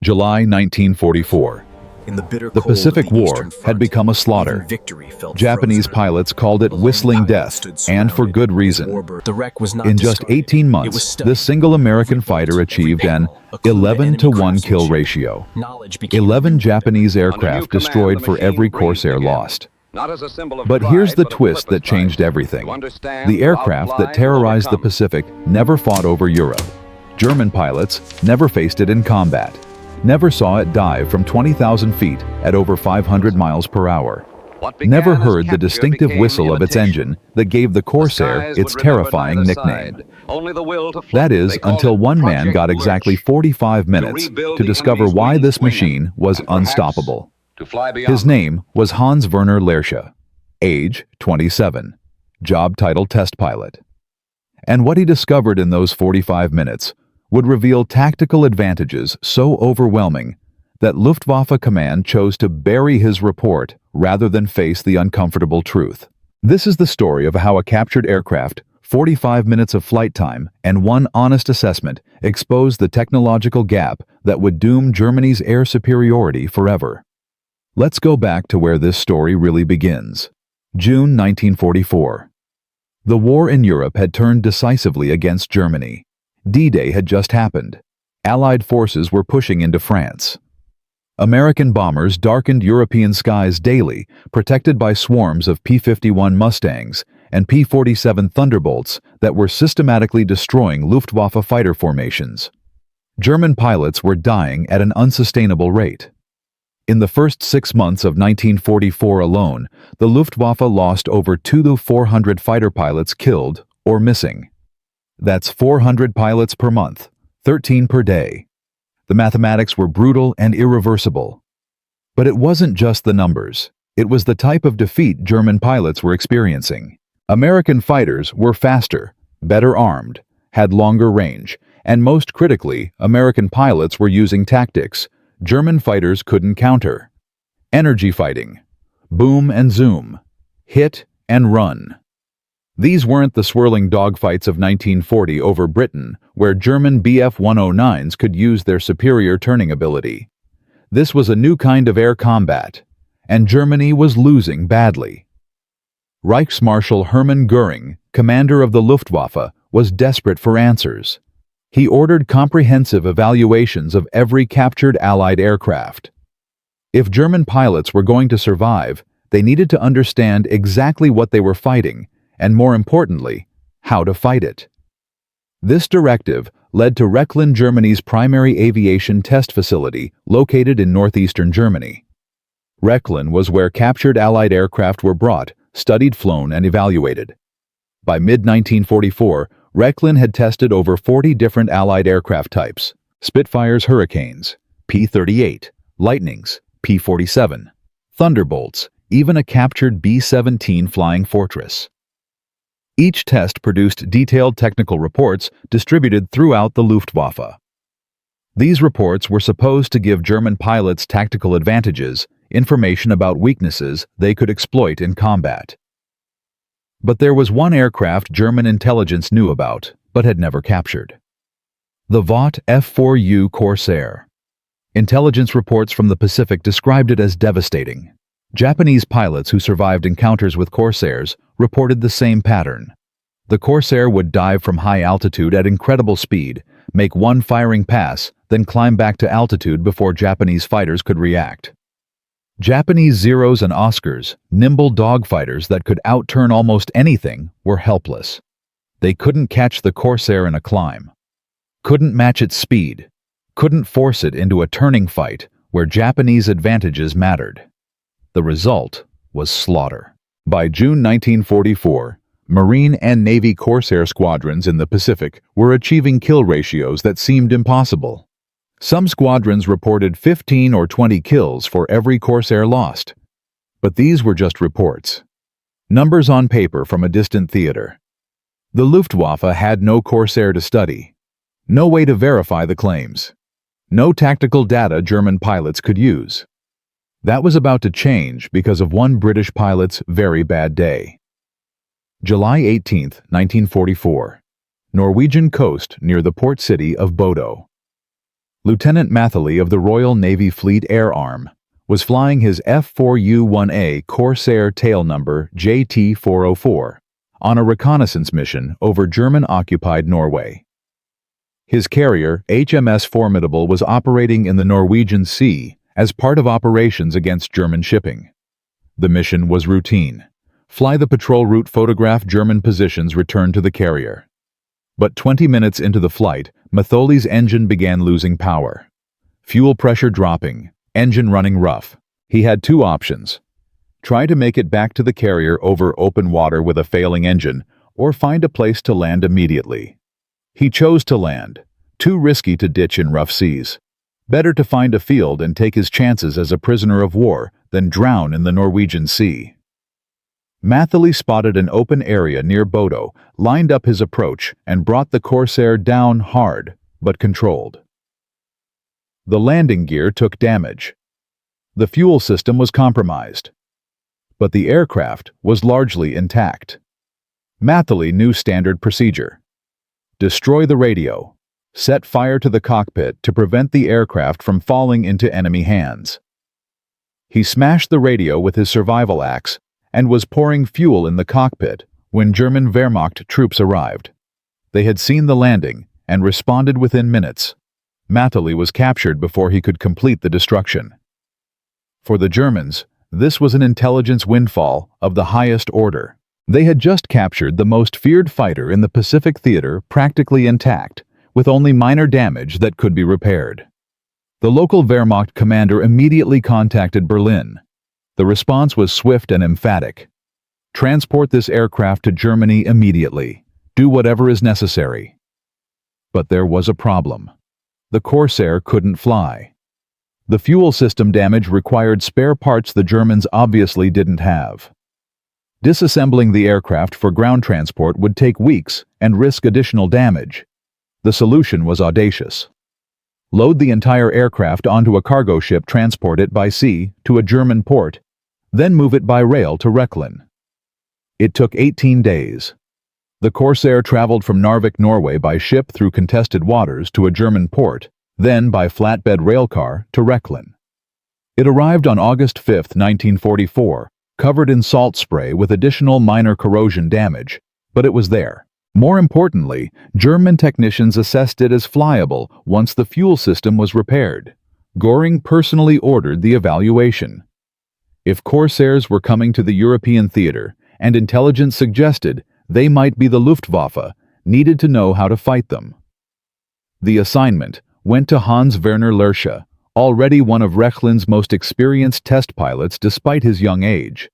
July 1944. The Pacific War had become a slaughter. Japanese pilots called it whistling death, and for good reason. In just 18 months, this single American fighter achieved an 11-to-1 kill ratio. 11 Japanese aircraft destroyed for every Corsair lost. But here's the twist that changed everything. The aircraft that terrorized the Pacific never fought over Europe. German pilots never faced it in combat. Never saw it dive from 20,000 feet at over 500 miles per hour. Never heard the distinctive whistle of its engine that gave the Corsair its terrifying nickname. That is, until one man got exactly 45 minutes to discover why this machine was unstoppable. His name was Werner Lerche, age 27, job title test pilot. And what he discovered in those 45 minutes would reveal tactical advantages so overwhelming that Luftwaffe command chose to bury his report rather than face the uncomfortable truth. This is the story of how a captured aircraft, 45 minutes of flight time, and one honest assessment exposed the technological gap that would doom Germany's air superiority forever. Let's go back to where this story really begins. June 1944. The war in Europe had turned decisively against Germany. D-Day had just happened. Allied forces were pushing into France. American bombers darkened European skies daily, protected by swarms of P-51 Mustangs and P-47 Thunderbolts that were systematically destroying Luftwaffe fighter formations. German pilots were dying at an unsustainable rate. In the first 6 months of 1944 alone, the Luftwaffe lost over 2,400 fighter pilots killed or missing. That's 400 pilots per month, 13 per day. The mathematics were brutal and irreversible. But it wasn't just the numbers. It was the type of defeat German pilots were experiencing. American fighters were faster, better armed, had longer range, and most critically, American pilots were using tactics German fighters couldn't counter. Energy fighting, boom and zoom, hit and run. These weren't the swirling dogfights of 1940 over Britain, where German Bf-109s could use their superior turning ability. This was a new kind of air combat, and Germany was losing badly. Reichsmarschall Hermann Göring, commander of the Luftwaffe, was desperate for answers. He ordered comprehensive evaluations of every captured Allied aircraft. If German pilots were going to survive, they needed to understand exactly what they were fighting, and more importantly, how to fight it. This directive led to Rechlin, Germany's primary aviation test facility located in northeastern Germany. Rechlin was where captured Allied aircraft were brought, studied, flown, and evaluated. By mid-1944, Rechlin had tested over 40 different Allied aircraft types: Spitfires, Hurricanes, P-38, Lightnings, P-47, Thunderbolts, even a captured B-17 Flying Fortress. Each test produced detailed technical reports distributed throughout the Luftwaffe. These reports were supposed to give German pilots tactical advantages, information about weaknesses they could exploit in combat. But there was one aircraft German intelligence knew about, but had never captured. The Vought F4U Corsair. Intelligence reports from the Pacific described it as devastating. Japanese pilots who survived encounters with Corsairs reported the same pattern. The Corsair would dive from high altitude at incredible speed, make one firing pass, then climb back to altitude before Japanese fighters could react. Japanese Zeros and Oscars, nimble dogfighters that could outturn almost anything, were helpless. They couldn't catch the Corsair in a climb, couldn't match its speed, couldn't force it into a turning fight where Japanese advantages mattered. The result was slaughter. By June 1944, Marine and Navy Corsair squadrons in the Pacific were achieving kill ratios that seemed impossible. Some squadrons reported 15 or 20 kills for every Corsair lost. But these were just reports. Numbers on paper from a distant theater. The Luftwaffe had no Corsair to study. No way to verify the claims. No tactical data German pilots could use. That was about to change because of one British pilot's very bad day. July 18, 1944. Norwegian coast near the port city of Bodo. Lieutenant Matherly of the Royal Navy Fleet Air Arm was flying his F4U Corsair tail number JT-404 on a reconnaissance mission over German-occupied Norway. His carrier, HMS Formidable, was operating in the Norwegian Sea as part of operations against German shipping. The mission was routine. Fly the patrol route, photograph German positions, return to the carrier. But 20 minutes into the flight, Matherly's engine began losing power. Fuel pressure dropping, engine running rough. He had two options: try to make it back to the carrier over open water with a failing engine, or find a place to land immediately. He chose to land. Too risky to ditch in rough seas. Better to find a field and take his chances as a prisoner of war than drown in the Norwegian Sea. Matherly spotted an open area near Bodo, lined up his approach, and brought the Corsair down hard, but controlled. The landing gear took damage. The fuel system was compromised. But the aircraft was largely intact. Matherly knew standard procedure: destroy the radio, set fire to the cockpit to prevent the aircraft from falling into enemy hands. He smashed the radio with his survival axe and was pouring fuel in the cockpit when German Wehrmacht troops arrived. They had seen the landing and responded within minutes. Matherly was captured before he could complete the destruction. For the Germans, this was an intelligence windfall of the highest order. They had just captured the most feared fighter in the Pacific theater practically intact, with only minor damage that could be repaired. The local Wehrmacht commander immediately contacted Berlin. The response was swift and emphatic: transport this aircraft to Germany immediately. Do whatever is necessary. But there was a problem. The Corsair couldn't fly. The fuel system damage required spare parts the Germans obviously didn't have. Disassembling the aircraft for ground transport would take weeks and risk additional damage. The solution was audacious. Load the entire aircraft onto a cargo ship, transport it by sea to a German port, then move it by rail to Rechlin. It took 18 days. The Corsair traveled from Narvik, Norway by ship through contested waters to a German port, then by flatbed railcar to Rechlin. It arrived on August 5, 1944, covered in salt spray with additional minor corrosion damage, but it was there. More importantly, German technicians assessed it as flyable once the fuel system was repaired. Göring personally ordered the evaluation. If Corsairs were coming to the European theater, and intelligence suggested they might be the Luftwaffe, needed to know how to fight them. The assignment went to Werner Lerche, already one of Rechlin's most experienced test pilots despite his young age.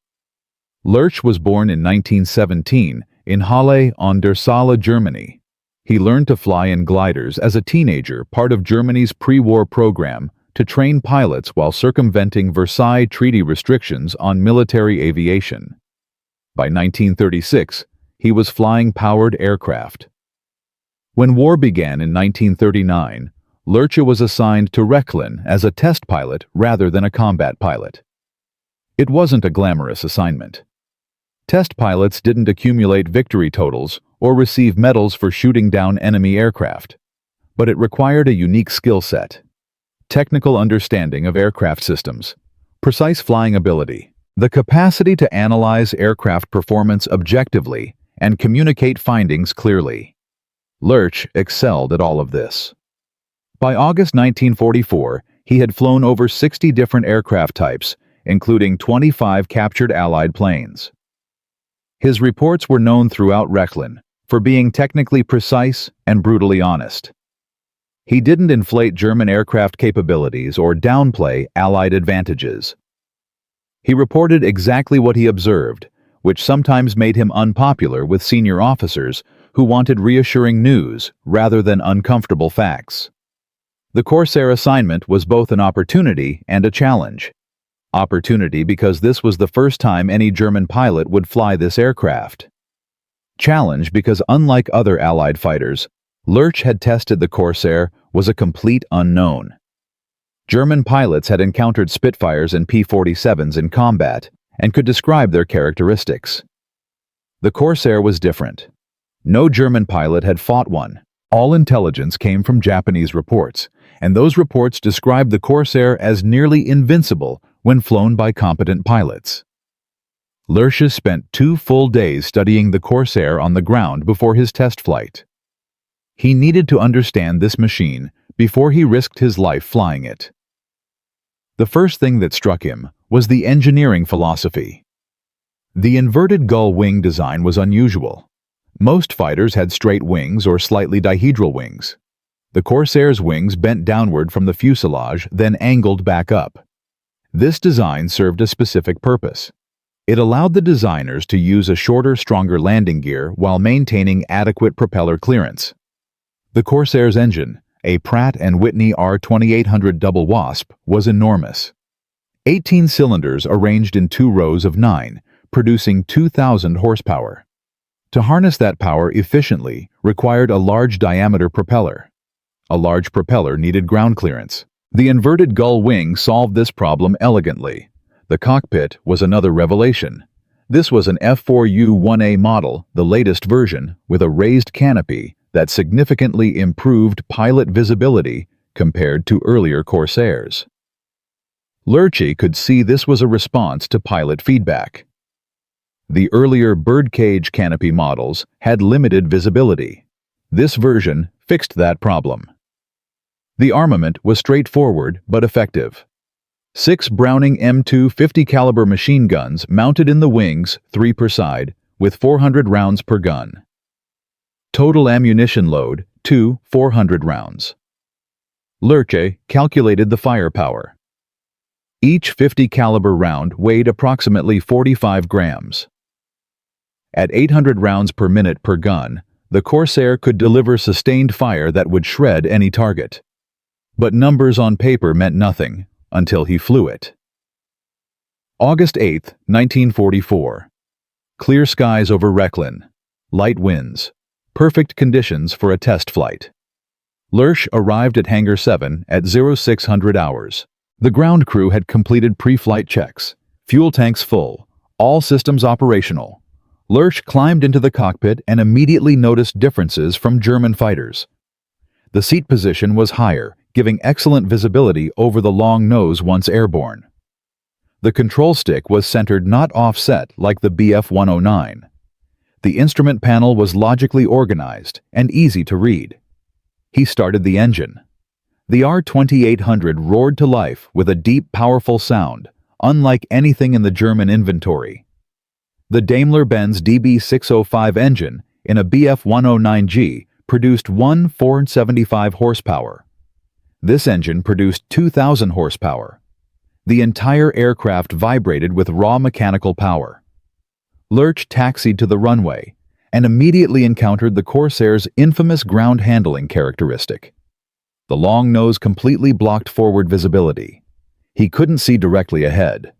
Lerche was born in 1917 in Halle an der Saale, Germany. He learned to fly in gliders as a teenager, part of Germany's pre-war program to train pilots while circumventing Versailles Treaty restrictions on military aviation. By 1936, he was flying powered aircraft. When war began in 1939, Lerche was assigned to Rechlin as a test pilot rather than a combat pilot. It wasn't a glamorous assignment. Test pilots didn't accumulate victory totals or receive medals for shooting down enemy aircraft, but it required a unique skill set: technical understanding of aircraft systems, precise flying ability, the capacity to analyze aircraft performance objectively and communicate findings clearly. Lerche excelled at all of this. By August 1944, he had flown over 60 different aircraft types, including 25 captured Allied planes. His reports were known throughout Rechlin for being technically precise and brutally honest. He didn't inflate German aircraft capabilities or downplay Allied advantages. He reported exactly what he observed, which sometimes made him unpopular with senior officers who wanted reassuring news rather than uncomfortable facts. The Corsair assignment was both an opportunity and a challenge. Opportunity because this was the first time any German pilot would fly this aircraft. Challenge because, unlike other Allied fighters, Lerche had tested the Corsair was a complete unknown. German pilots had encountered Spitfires and P-47s in combat and could describe their characteristics. The Corsair was different. No German pilot had fought one, All intelligence came from Japanese reports, and those reports described the Corsair as nearly invincible when flown by competent pilots. Lerche spent 2 full days studying the Corsair on the ground before his test flight. He needed to understand this machine before he risked his life flying it. The first thing that struck him was the engineering philosophy. The inverted gull wing design was unusual. Most fighters had straight wings or slightly dihedral wings. The Corsair's wings bent downward from the fuselage, then angled back up. This design served a specific purpose. It allowed the designers to use a shorter, stronger landing gear while maintaining adequate propeller clearance. The Corsair's engine, a Pratt & Whitney R2800 double Wasp, was enormous. 18 cylinders arranged in 2 rows of 9, producing 2,000 horsepower. To harness that power efficiently required a large diameter propeller. A large propeller needed ground clearance. The inverted gull wing solved this problem elegantly. The cockpit was another revelation. This was an F4U 1A model, the latest version, with a raised canopy that significantly improved pilot visibility compared to earlier Corsairs. Lerche could see this was a response to pilot feedback. The earlier birdcage canopy models had limited visibility. This version fixed that problem. The armament was straightforward but effective. 6 Browning M2 50 caliber machine guns mounted in the wings, 3 per side, with 400 rounds per gun. Total ammunition load, 400 rounds. Lerche calculated the firepower. Each 50 caliber round weighed approximately 45 grams. At 800 rounds per minute per gun, the Corsair could deliver sustained fire that would shred any target. But numbers on paper meant nothing until he flew it. August 8, 1944. Clear skies over Rechlin. Light winds. Perfect conditions for a test flight. Lerche arrived at Hangar 7 at 0600 hours. The ground crew had completed pre-flight checks. Fuel tanks full. All systems operational. Lerche climbed into the cockpit and immediately noticed differences from German fighters. The seat position was higher, giving excellent visibility over the long nose once airborne. The control stick was centered, not offset like the Bf-109. The instrument panel was logically organized and easy to read. He started the engine. The R2800 roared to life with a deep, powerful sound, unlike anything in the German inventory. The Daimler-Benz DB605 engine in a Bf-109G produced 475 horsepower. This engine produced 2,000 horsepower. The entire aircraft vibrated with raw mechanical power. Lerche taxied to the runway and immediately encountered the Corsair's infamous ground handling characteristic. The long nose completely blocked forward visibility. He couldn't see directly ahead.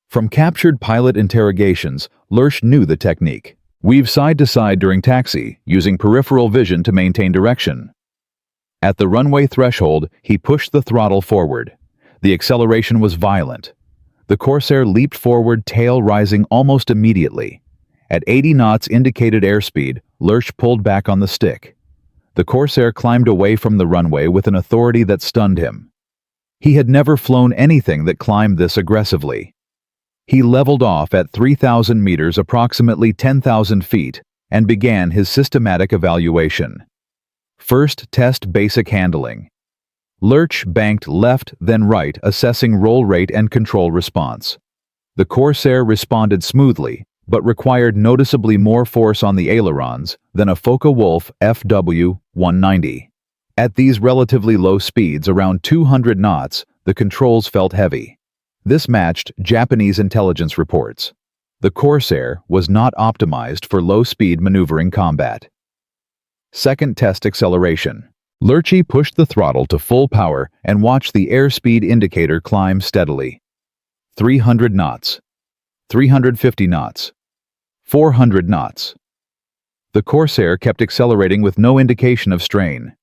From captured pilot interrogations, Lerche knew the technique. Weave side to side during taxi, using peripheral vision to maintain direction. At the runway threshold, he pushed the throttle forward. The acceleration was violent. The Corsair leaped forward, tail rising almost immediately. At 80 knots indicated airspeed, Lerche pulled back on the stick. The Corsair climbed away from the runway with an authority that stunned him. He had never flown anything that climbed this aggressively. He leveled off at 3,000 meters, approximately 10,000 feet, and began his systematic evaluation. First, test basic handling. Lerche banked left, then right, assessing roll rate and control response. The Corsair responded smoothly, but required noticeably more force on the ailerons than a Focke-Wulf FW-190. At these relatively low speeds, around 200 knots, the controls felt heavy. This matched Japanese intelligence reports. The Corsair was not optimized for low-speed maneuvering combat. Second test acceleration. Lerche pushed the throttle to full power and watched the airspeed indicator climb steadily. 300 knots. 350 knots. 400 knots. The Corsair kept accelerating with no indication of strain.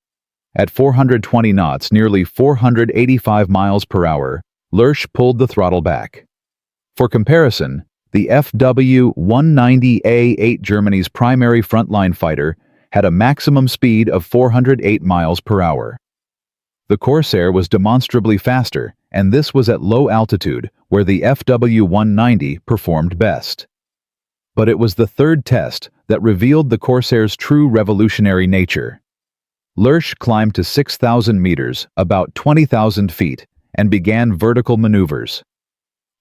At 420 knots, nearly 485 miles per hour, Lerche pulled the throttle back. For comparison, the FW-190A-8, Germany's primary frontline fighter, had a maximum speed of 408 miles per hour. The Corsair was demonstrably faster, and this was at low altitude, where the FW-190 performed best. But it was the third test that revealed the Corsair's true revolutionary nature. Lerche climbed to 6,000 meters, about 20,000 feet, and began vertical maneuvers.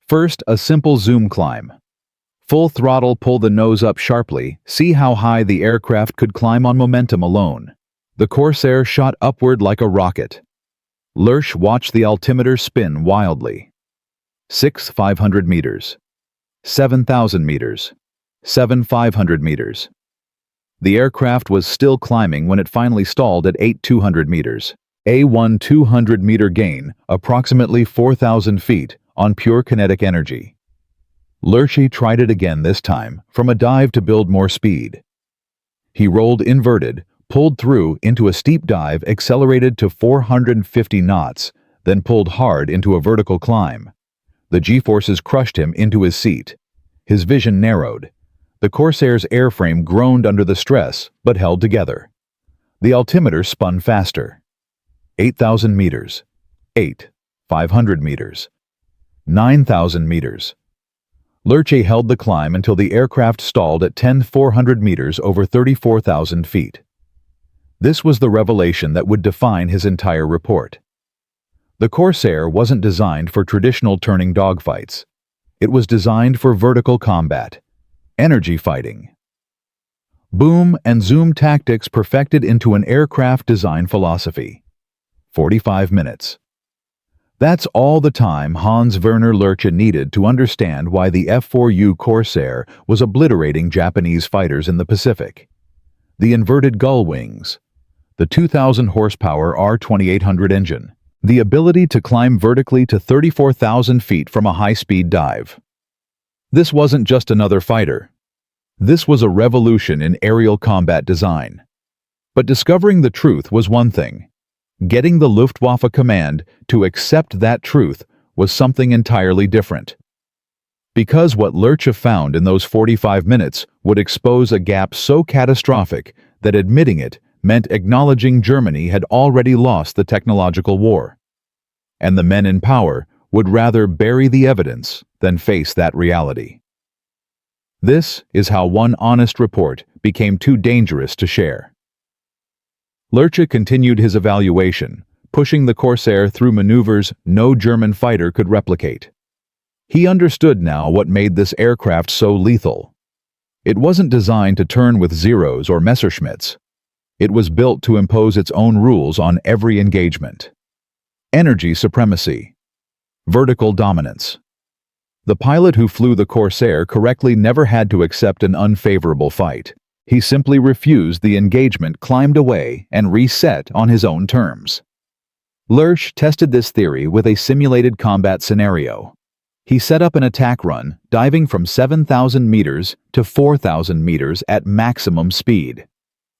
First, a simple zoom climb. Full throttle, pull the nose up sharply, see how high the aircraft could climb on momentum alone. The Corsair shot upward like a rocket. Lerche watched the altimeter spin wildly. 6,500 meters. 7,000 meters. 7,500 meters. The aircraft was still climbing when it finally stalled at 8,200 meters. A 200-meter gain, approximately 4,000 feet, on pure kinetic energy. Lerche tried it again this time, from a dive to build more speed. He rolled inverted, pulled through into a steep dive, accelerated to 450 knots, then pulled hard into a vertical climb. The G-forces crushed him into his seat. His vision narrowed. The Corsair's airframe groaned under the stress, but held together. The altimeter spun faster. 8,000 meters. 8,500 meters. 9,000 meters. Lerche held the climb until the aircraft stalled at 10,400 meters over 34,000 feet. This was the revelation that would define his entire report. The Corsair wasn't designed for traditional turning dogfights. It was designed for vertical combat. Energy fighting. Boom and zoom tactics perfected into an aircraft design philosophy. 45 minutes. That's all the time Werner Lerche needed to understand why the F4U Corsair was obliterating Japanese fighters in the Pacific. The inverted gull wings. The 2,000 horsepower R2800 engine. The ability to climb vertically to 34,000 feet from a high-speed dive. This wasn't just another fighter. This was a revolution in aerial combat design. But discovering the truth was one thing. Getting the Luftwaffe command to accept that truth was something entirely different. Because what Lerche found in those 45 minutes would expose a gap so catastrophic that admitting it meant acknowledging Germany had already lost the technological war. And the men in power would rather bury the evidence than face that reality. This is how one honest report became too dangerous to share. Lerche continued his evaluation, pushing the Corsair through maneuvers no German fighter could replicate. He understood now what made this aircraft so lethal. It wasn't designed to turn with Zeros or Messerschmitts. It was built to impose its own rules on every engagement. Energy supremacy. Vertical dominance. The pilot who flew the Corsair correctly never had to accept an unfavorable fight. He simply refused the engagement, climbed away, and reset on his own terms. Lerche tested this theory with a simulated combat scenario. He set up an attack run, diving from 7,000 meters to 4,000 meters at maximum speed.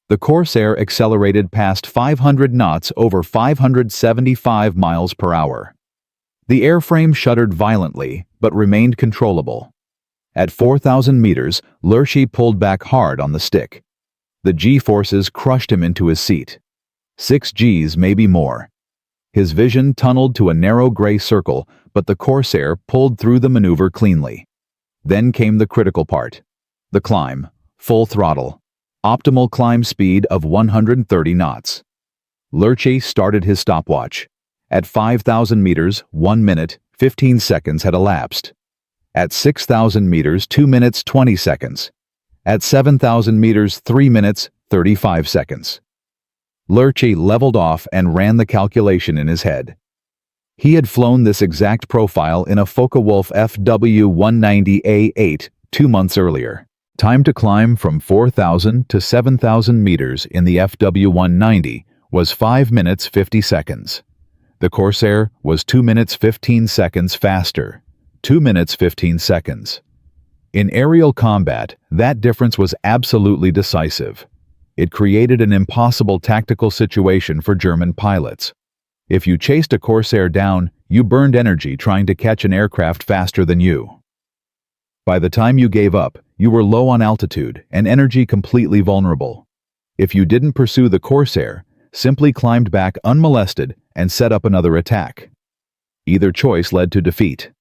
The Corsair accelerated past 500 knots over 575 miles per hour. The airframe shuddered violently, but remained controllable. At 4,000 meters, Lerche pulled back hard on the stick. The G-forces crushed him into his seat. 6 Gs, maybe more. His vision tunneled to a narrow gray circle, but the Corsair pulled through the maneuver cleanly. Then came the critical part. The climb. Full throttle. Optimal climb speed of 130 knots. Lerche started his stopwatch. At 5,000 meters, 1 minute, 15 seconds had elapsed. At 6,000 meters, 2 minutes, 20 seconds. At 7,000 meters, 3 minutes, 35 seconds. Lerche leveled off and ran the calculation in his head. He had flown this exact profile in a Focke-Wulf FW-190A8 2 months earlier. Time to climb from 4,000 to 7,000 meters in the FW-190 was 5 minutes 50 seconds. The Corsair was 2 minutes 15 seconds faster. 2 minutes 15 seconds. In aerial combat, that difference was absolutely decisive. It created an impossible tactical situation for German pilots. If you chased a Corsair down, you burned energy trying to catch an aircraft faster than you. By the time you gave up, you were low on altitude and energy completely vulnerable. If you didn't pursue the Corsair, simply climbed back unmolested and set up another attack. Either choice led to defeat.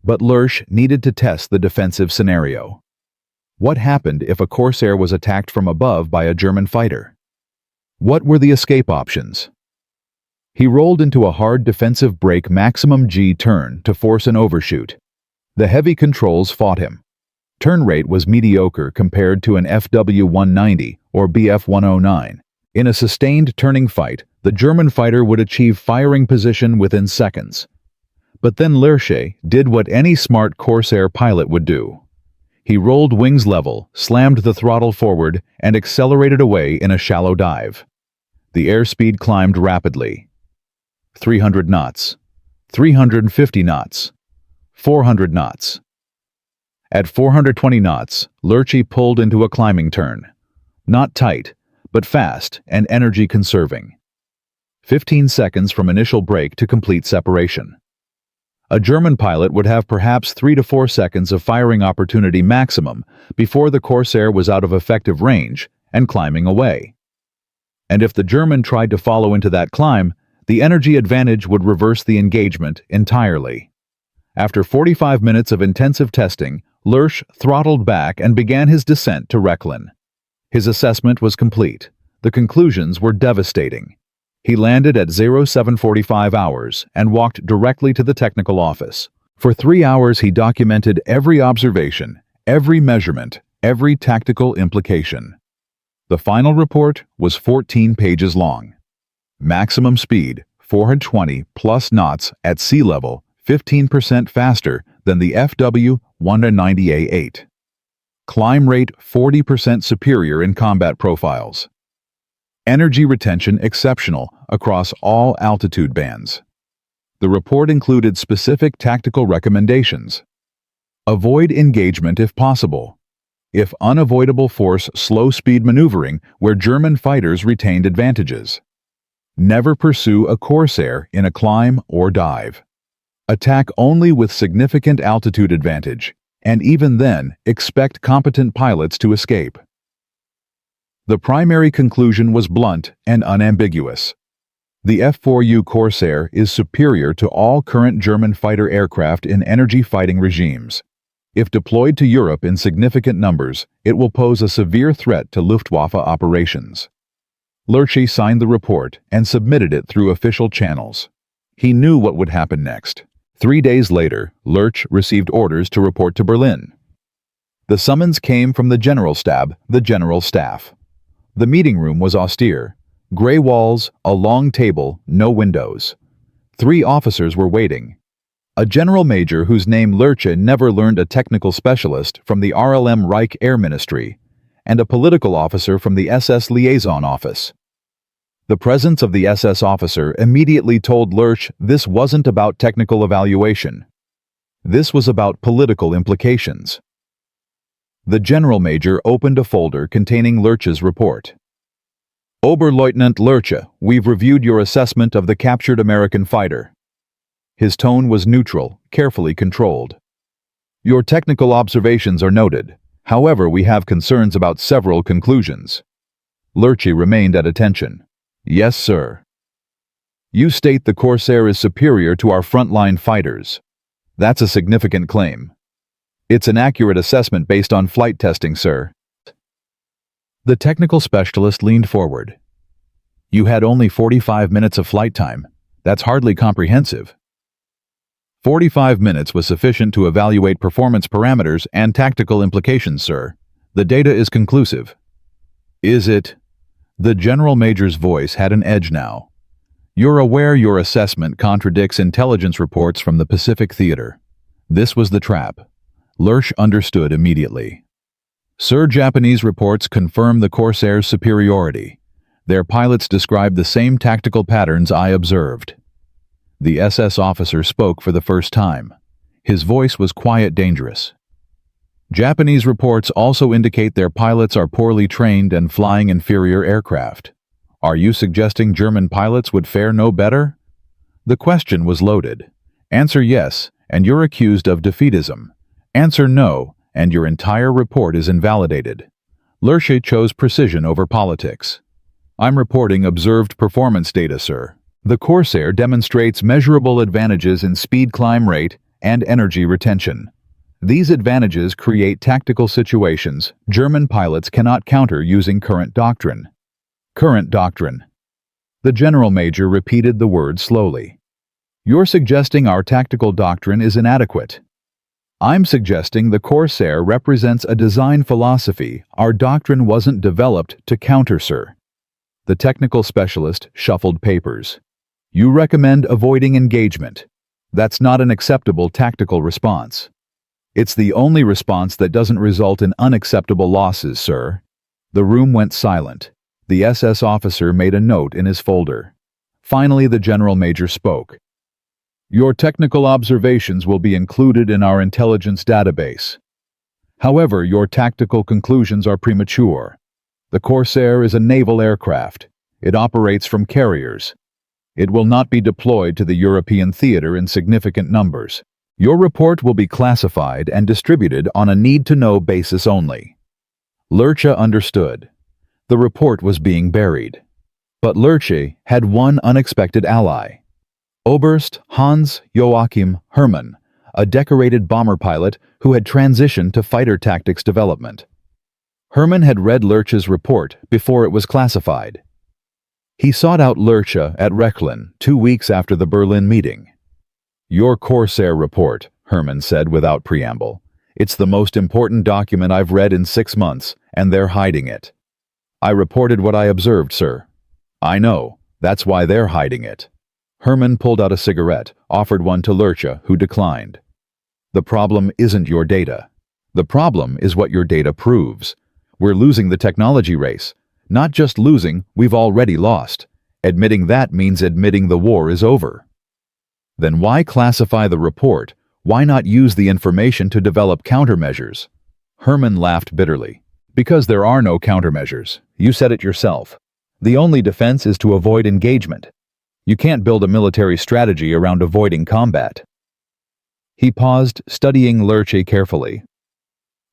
But Lerche needed to test the defensive scenario. What happened if a Corsair was attacked from above by a German fighter? What were the escape options? He rolled into a hard defensive brake maximum G turn to force an overshoot. The heavy controls fought him. Turn rate was mediocre compared to an FW-190 or BF-109. In a sustained turning fight, the German fighter would achieve firing position within seconds. But then Lerche did what any smart Corsair pilot would do. He rolled wings level, slammed the throttle forward, and accelerated away in a shallow dive. The airspeed climbed rapidly. 300 knots, 350 knots, 400 knots. At 420 knots, Lerche pulled into a climbing turn. Not tight, but fast and energy-conserving. 15 seconds from initial brake to complete separation. A German pilot would have perhaps 3 to 4 seconds of firing opportunity maximum before the Corsair was out of effective range and climbing away. And if the German tried to follow into that climb, the energy advantage would reverse the engagement entirely. After 45 minutes of intensive testing, Lerche throttled back and began his descent to Rechlin. His assessment was complete. The conclusions were devastating. He landed at 0745 hours and walked directly to the technical office. For 3 hours he documented every observation, every measurement, every tactical implication. The final report was 14 pages long. Maximum speed, 420 plus knots at sea level, 15% faster than the FW-190A8. Climb rate 40% superior in combat profiles. Energy retention exceptional across all altitude bands. The report included specific tactical recommendations. Avoid engagement if possible. If unavoidable, force slow-speed maneuvering where German fighters retained advantages. Never pursue a Corsair in a climb or dive. Attack only with significant altitude advantage, and even then, expect competent pilots to escape. The primary conclusion was blunt and unambiguous. The F4U Corsair is superior to all current German fighter aircraft in energy fighting regimes. If deployed to Europe in significant numbers, it will pose a severe threat to Luftwaffe operations. Lerche signed the report and submitted it through official channels. He knew what would happen next. 3 days later, Lerche received orders to report to Berlin. The summons came from the General Stab, the General Staff. The meeting room was austere. Gray walls, a long table, no windows. 3 officers were waiting. A general major whose name Lerche never learned, a technical specialist from the RLM Reich Air Ministry, and a political officer from the SS Liaison Office. The presence of the SS officer immediately told Lerche this wasn't about technical evaluation. This was about political implications. The general major opened a folder containing Lerche's report. Oberleutnant Lerche, we've reviewed your assessment of the captured American fighter. His tone was neutral, carefully controlled. Your technical observations are noted. However, we have concerns about several conclusions. Lerche remained at attention. Yes, sir. You state the Corsair is superior to our frontline fighters. That's a significant claim. It's an accurate assessment based on flight testing, sir. The technical specialist leaned forward. You had only 45 minutes of flight time. That's hardly comprehensive. 45 minutes was sufficient to evaluate performance parameters and tactical implications, sir. The data is conclusive. Is it? The general major's voice had an edge now. You're aware your assessment contradicts intelligence reports from the Pacific Theater. This was the trap. Lerche understood immediately. Sir, Japanese reports confirm the Corsair's superiority. Their pilots describe the same tactical patterns I observed. The SS officer spoke for the first time. His voice was quiet, dangerous. Japanese reports also indicate their pilots are poorly trained and flying inferior aircraft. Are you suggesting German pilots would fare no better? The question was loaded. Answer yes, and you're accused of defeatism. Answer no, and your entire report is invalidated. Lerche chose precision over politics. I'm reporting observed performance data, sir. The Corsair demonstrates measurable advantages in speed climb rate and energy retention. These advantages create tactical situations German pilots cannot counter using current doctrine. Current doctrine. The general major repeated the word slowly. You're suggesting our tactical doctrine is inadequate. I'm suggesting the Corsair represents a design philosophy our doctrine wasn't developed to counter, sir. The technical specialist shuffled papers. You recommend avoiding engagement. That's not an acceptable tactical response. It's the only response that doesn't result in unacceptable losses, sir. The room went silent. The SS officer made a note in his folder. Finally, the general major spoke. Your technical observations will be included in our intelligence database. However, your tactical conclusions are premature. The Corsair is a naval aircraft. It operates from carriers. It will not be deployed to the European theater in significant numbers. Your report will be classified and distributed on a need-to-know basis only. Lerche understood. The report was being buried. But Lerche had one unexpected ally. Oberst Hans Joachim Hermann, a decorated bomber pilot who had transitioned to fighter tactics development. Hermann had read Lerche's report before it was classified. He sought out Lerche at Rechlin 2 weeks after the Berlin meeting. Your Corsair report, Hermann said without preamble. It's the most important document I've read in 6 months, and they're hiding it. I reported what I observed, sir. I know. That's why they're hiding it. Hermann pulled out a cigarette, offered one to Lerche, who declined. The problem isn't your data. The problem is what your data proves. We're losing the technology race. Not just losing, we've already lost. Admitting that means admitting the war is over. Then why classify the report? Why not use the information to develop countermeasures? Hermann laughed bitterly. Because there are no countermeasures. You said it yourself. The only defense is to avoid engagement. You can't build a military strategy around avoiding combat. He paused, studying Lerche carefully.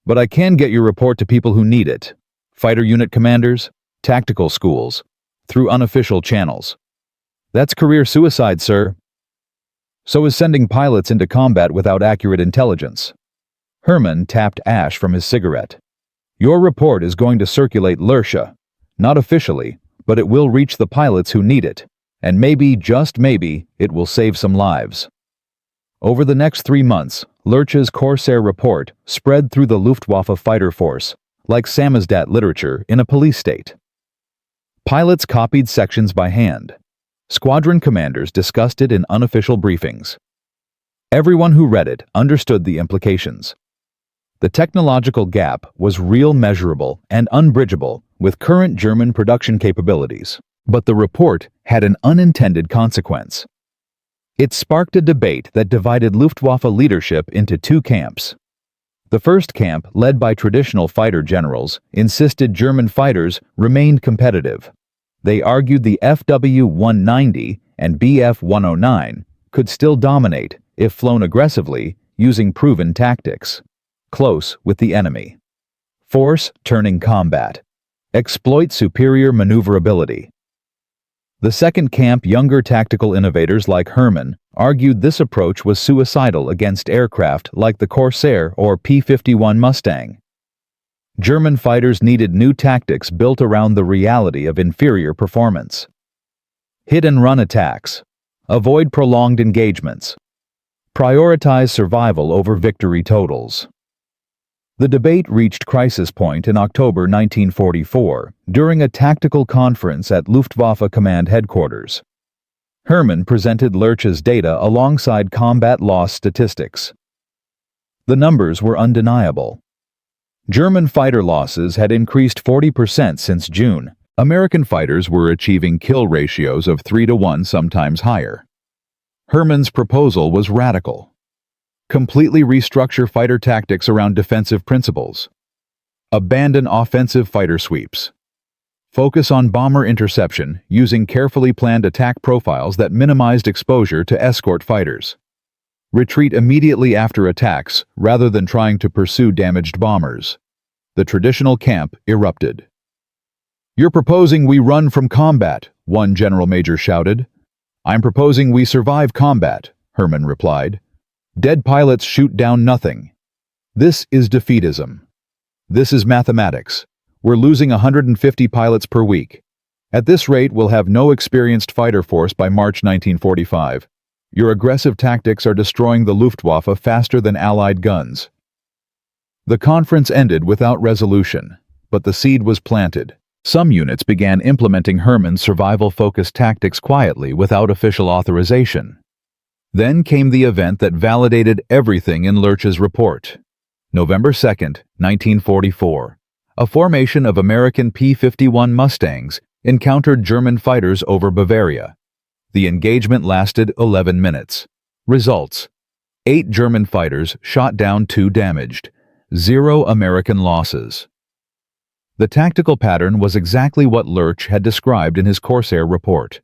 But I can get your report to people who need it. Fighter unit commanders, tactical schools, through unofficial channels. That's career suicide, sir. So is sending pilots into combat without accurate intelligence. Hermann tapped ash from his cigarette. Your report is going to circulate Lerche. Not officially, but it will reach the pilots who need it. And maybe, just maybe, it will save some lives. Over the next 3 months, Lerche's Corsair report spread through the Luftwaffe fighter force, like samizdat literature in a police state. Pilots copied sections by hand. Squadron commanders discussed it in unofficial briefings. Everyone who read it understood the implications. The technological gap was real, measurable, and unbridgeable with current German production capabilities. But the report had an unintended consequence. It sparked a debate that divided Luftwaffe leadership into 2 camps. The first camp, led by traditional fighter generals, insisted German fighters remained competitive. They argued the FW-190 and Bf-109 could still dominate if flown aggressively using proven tactics. Close with the enemy. Force turning combat. Exploit superior maneuverability. The second camp, younger tactical innovators like Hermann, argued this approach was suicidal against aircraft like the Corsair or P-51 Mustang. German fighters needed new tactics built around the reality of inferior performance. Hit-and-run attacks. Avoid prolonged engagements. Prioritize survival over victory totals. The debate reached crisis point in October 1944 during a tactical conference at Luftwaffe Command Headquarters. Hermann presented Lerche's data alongside combat loss statistics. The numbers were undeniable. German fighter losses had increased 40% since June. American fighters were achieving kill ratios of 3-to-1, sometimes higher. Hermann's proposal was radical. Completely restructure fighter tactics around defensive principles. Abandon offensive fighter sweeps. Focus on bomber interception using carefully planned attack profiles that minimized exposure to escort fighters. Retreat immediately after attacks rather than trying to pursue damaged bombers. The traditional camp erupted. "You're proposing we run from combat," one general major shouted. "I'm proposing we survive combat," Herman replied. "Dead pilots shoot down nothing. This is defeatism. This is mathematics. We're losing 150 pilots per week. At this rate, we'll have no experienced fighter force by March 1945. Your aggressive tactics are destroying the Luftwaffe faster than Allied guns." The conference ended without resolution, but the seed was planted. Some units began implementing Herman's survival-focused tactics quietly without official authorization. Then came the event that validated everything in Lerche's report. November 2, 1944. A formation of American P-51 Mustangs encountered German fighters over Bavaria. The engagement lasted 11 minutes. Results: 8 German fighters shot down, 2 damaged. 0 American losses. The tactical pattern was exactly what Lerche had described in his Corsair report.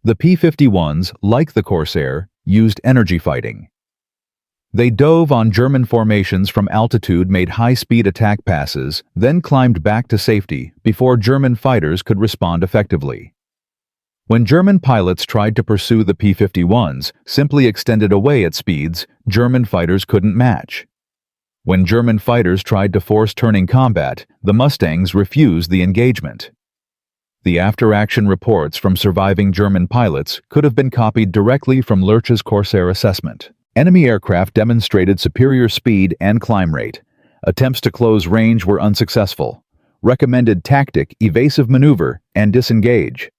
The P-51s, like the Corsair, used energy fighting. They dove on German formations from altitude, made high-speed attack passes, then climbed back to safety before German fighters could respond effectively. When German pilots tried to pursue the P-51s, simply extended away at speeds German fighters couldn't match. When German fighters tried to force turning combat, the Mustangs refused the engagement. The after-action reports from surviving German pilots could have been copied directly from Lerche's Corsair assessment. Enemy aircraft demonstrated superior speed and climb rate. Attempts to close range were unsuccessful. Recommended tactic: evasive maneuver and disengage.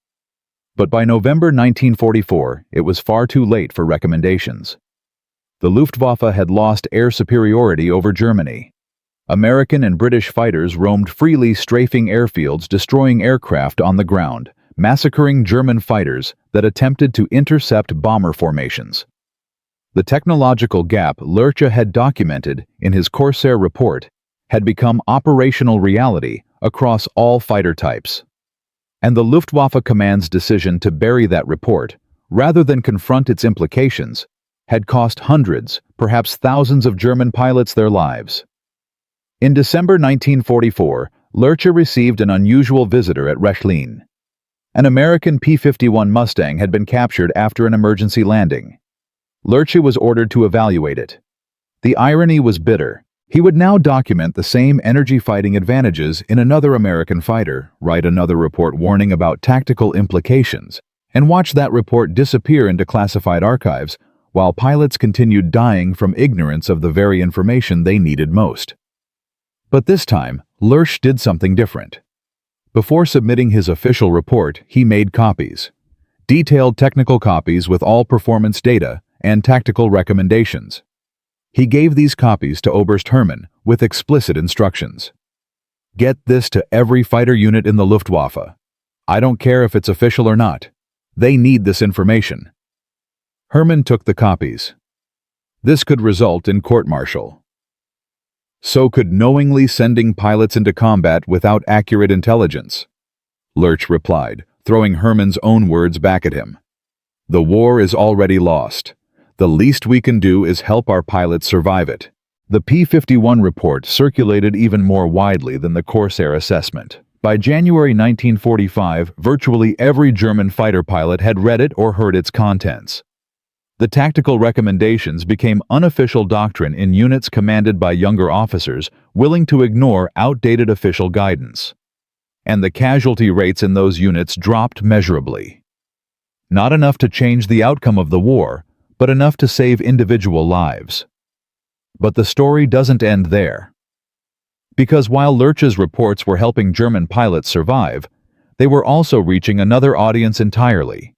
But by November 1944, it was far too late for recommendations. The Luftwaffe had lost air superiority over Germany. American and British fighters roamed freely, strafing airfields, destroying aircraft on the ground, massacring German fighters that attempted to intercept bomber formations. The technological gap Lerche had documented in his Corsair report had become operational reality across all fighter types. And the Luftwaffe Command's decision to bury that report, rather than confront its implications, had cost hundreds, perhaps thousands of German pilots their lives. In December 1944, Lerche received an unusual visitor at Rechlin. An American P-51 Mustang had been captured after an emergency landing. Lerche was ordered to evaluate it. The irony was bitter. He would now document the same energy-fighting advantages in another American fighter, write another report warning about tactical implications, and watch that report disappear into classified archives while pilots continued dying from ignorance of the very information they needed most. But this time, Lerche did something different. Before submitting his official report, he made copies. Detailed technical copies with all performance data and tactical recommendations. He gave these copies to Oberst Hermann with explicit instructions. "Get this to every fighter unit in the Luftwaffe. I don't care if it's official or not. They need this information." Hermann took the copies. This could result in court-martial. So could knowingly sending pilots into combat without accurate intelligence, Lerche replied, throwing Hermann's own words back at him. "The war is already lost. The least we can do is help our pilots survive it." The P-51 report circulated even more widely than the Corsair assessment. By January 1945, virtually every German fighter pilot had read it or heard its contents. The tactical recommendations became unofficial doctrine in units commanded by younger officers willing to ignore outdated official guidance. And the casualty rates in those units dropped measurably. Not enough to change the outcome of the war, but enough to save individual lives. But the story doesn't end there. Because while Lerche's reports were helping German pilots survive, they were also reaching another audience entirely.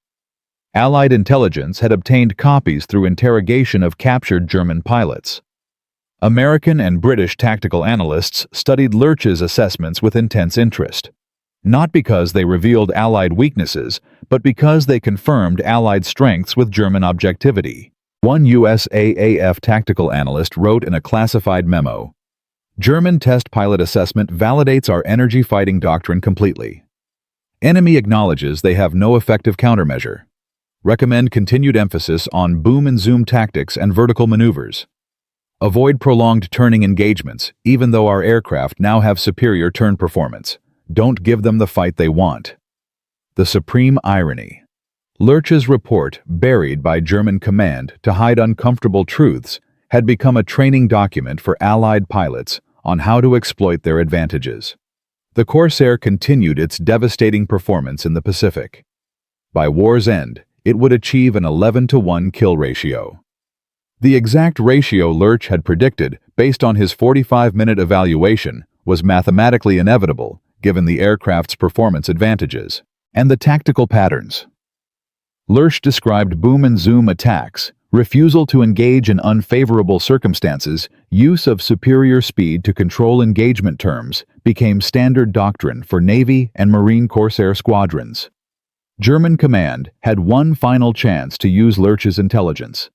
Allied intelligence had obtained copies through interrogation of captured German pilots. American and British tactical analysts studied Lerche's assessments with intense interest, not because they revealed Allied weaknesses, but because they confirmed Allied strengths with German objectivity. One USAAF tactical analyst wrote in a classified memo, "German test pilot assessment validates our energy fighting doctrine completely. Enemy acknowledges they have no effective countermeasure. Recommend continued emphasis on boom and zoom tactics and vertical maneuvers. Avoid prolonged turning engagements, even though our aircraft now have superior turn performance. Don't give them the fight they want. The supreme irony. Lerche's report, buried by German command to hide uncomfortable truths, had become a training document for Allied pilots on how to exploit their advantages. The Corsair continued its devastating performance in the Pacific. By war's end, it would achieve an 11-to-1 kill ratio. The exact ratio Lerche had predicted, based on his 45-minute evaluation, was mathematically inevitable, given the aircraft's performance advantages and the tactical patterns. Lerche described boom and zoom attacks, refusal to engage in unfavorable circumstances, use of superior speed to control engagement terms became standard doctrine for Navy and Marine Corsair squadrons. German command had one final chance to use Lerche's intelligence.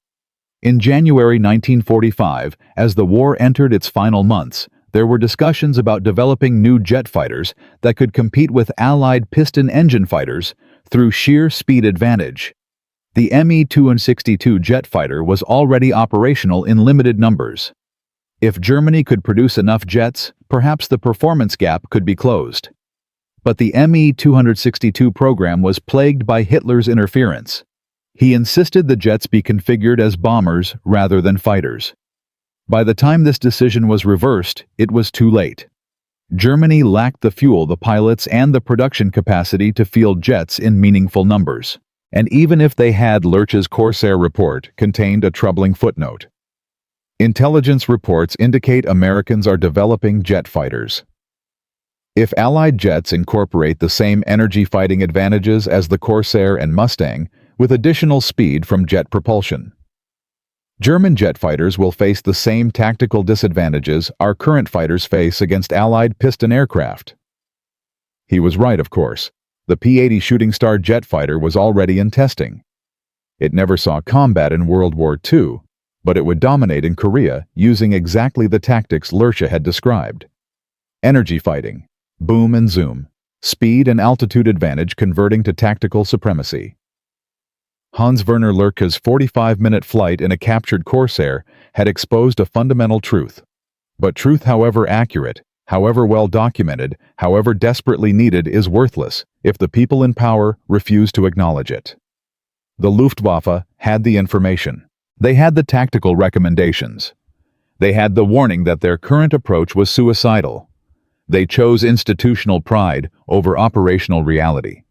In January 1945, as the war entered its final months, there were discussions about developing new jet fighters that could compete with Allied piston engine fighters through sheer speed advantage. The Me-262 jet fighter was already operational in limited numbers. If Germany could produce enough jets, perhaps the performance gap could be closed. But the Me-262 program was plagued by Hitler's interference. He insisted the jets be configured as bombers rather than fighters. By the time this decision was reversed, it was too late. Germany lacked the fuel, the pilots, and the production capacity to field jets in meaningful numbers. And even if they had, Lerche's Corsair report contained a troubling footnote. Intelligence reports indicate Americans are developing jet fighters. If Allied jets incorporate the same energy fighting advantages as the Corsair and Mustang, with additional speed from jet propulsion, German jet fighters will face the same tactical disadvantages our current fighters face against Allied piston aircraft. He was right, of course. The P-80 Shooting Star jet fighter was already in testing. It never saw combat in World War II, but it would dominate in Korea using exactly the tactics Lerche had described. Energy fighting, boom and zoom, speed and altitude advantage converting to tactical supremacy. Werner Lerche's 45-minute flight in a captured Corsair had exposed a fundamental truth. But truth, however accurate, however well documented, however desperately needed, is worthless if the people in power refuse to acknowledge it. The Luftwaffe had the information. They had the tactical recommendations. They had the warning that their current approach was suicidal. They chose institutional pride over operational reality.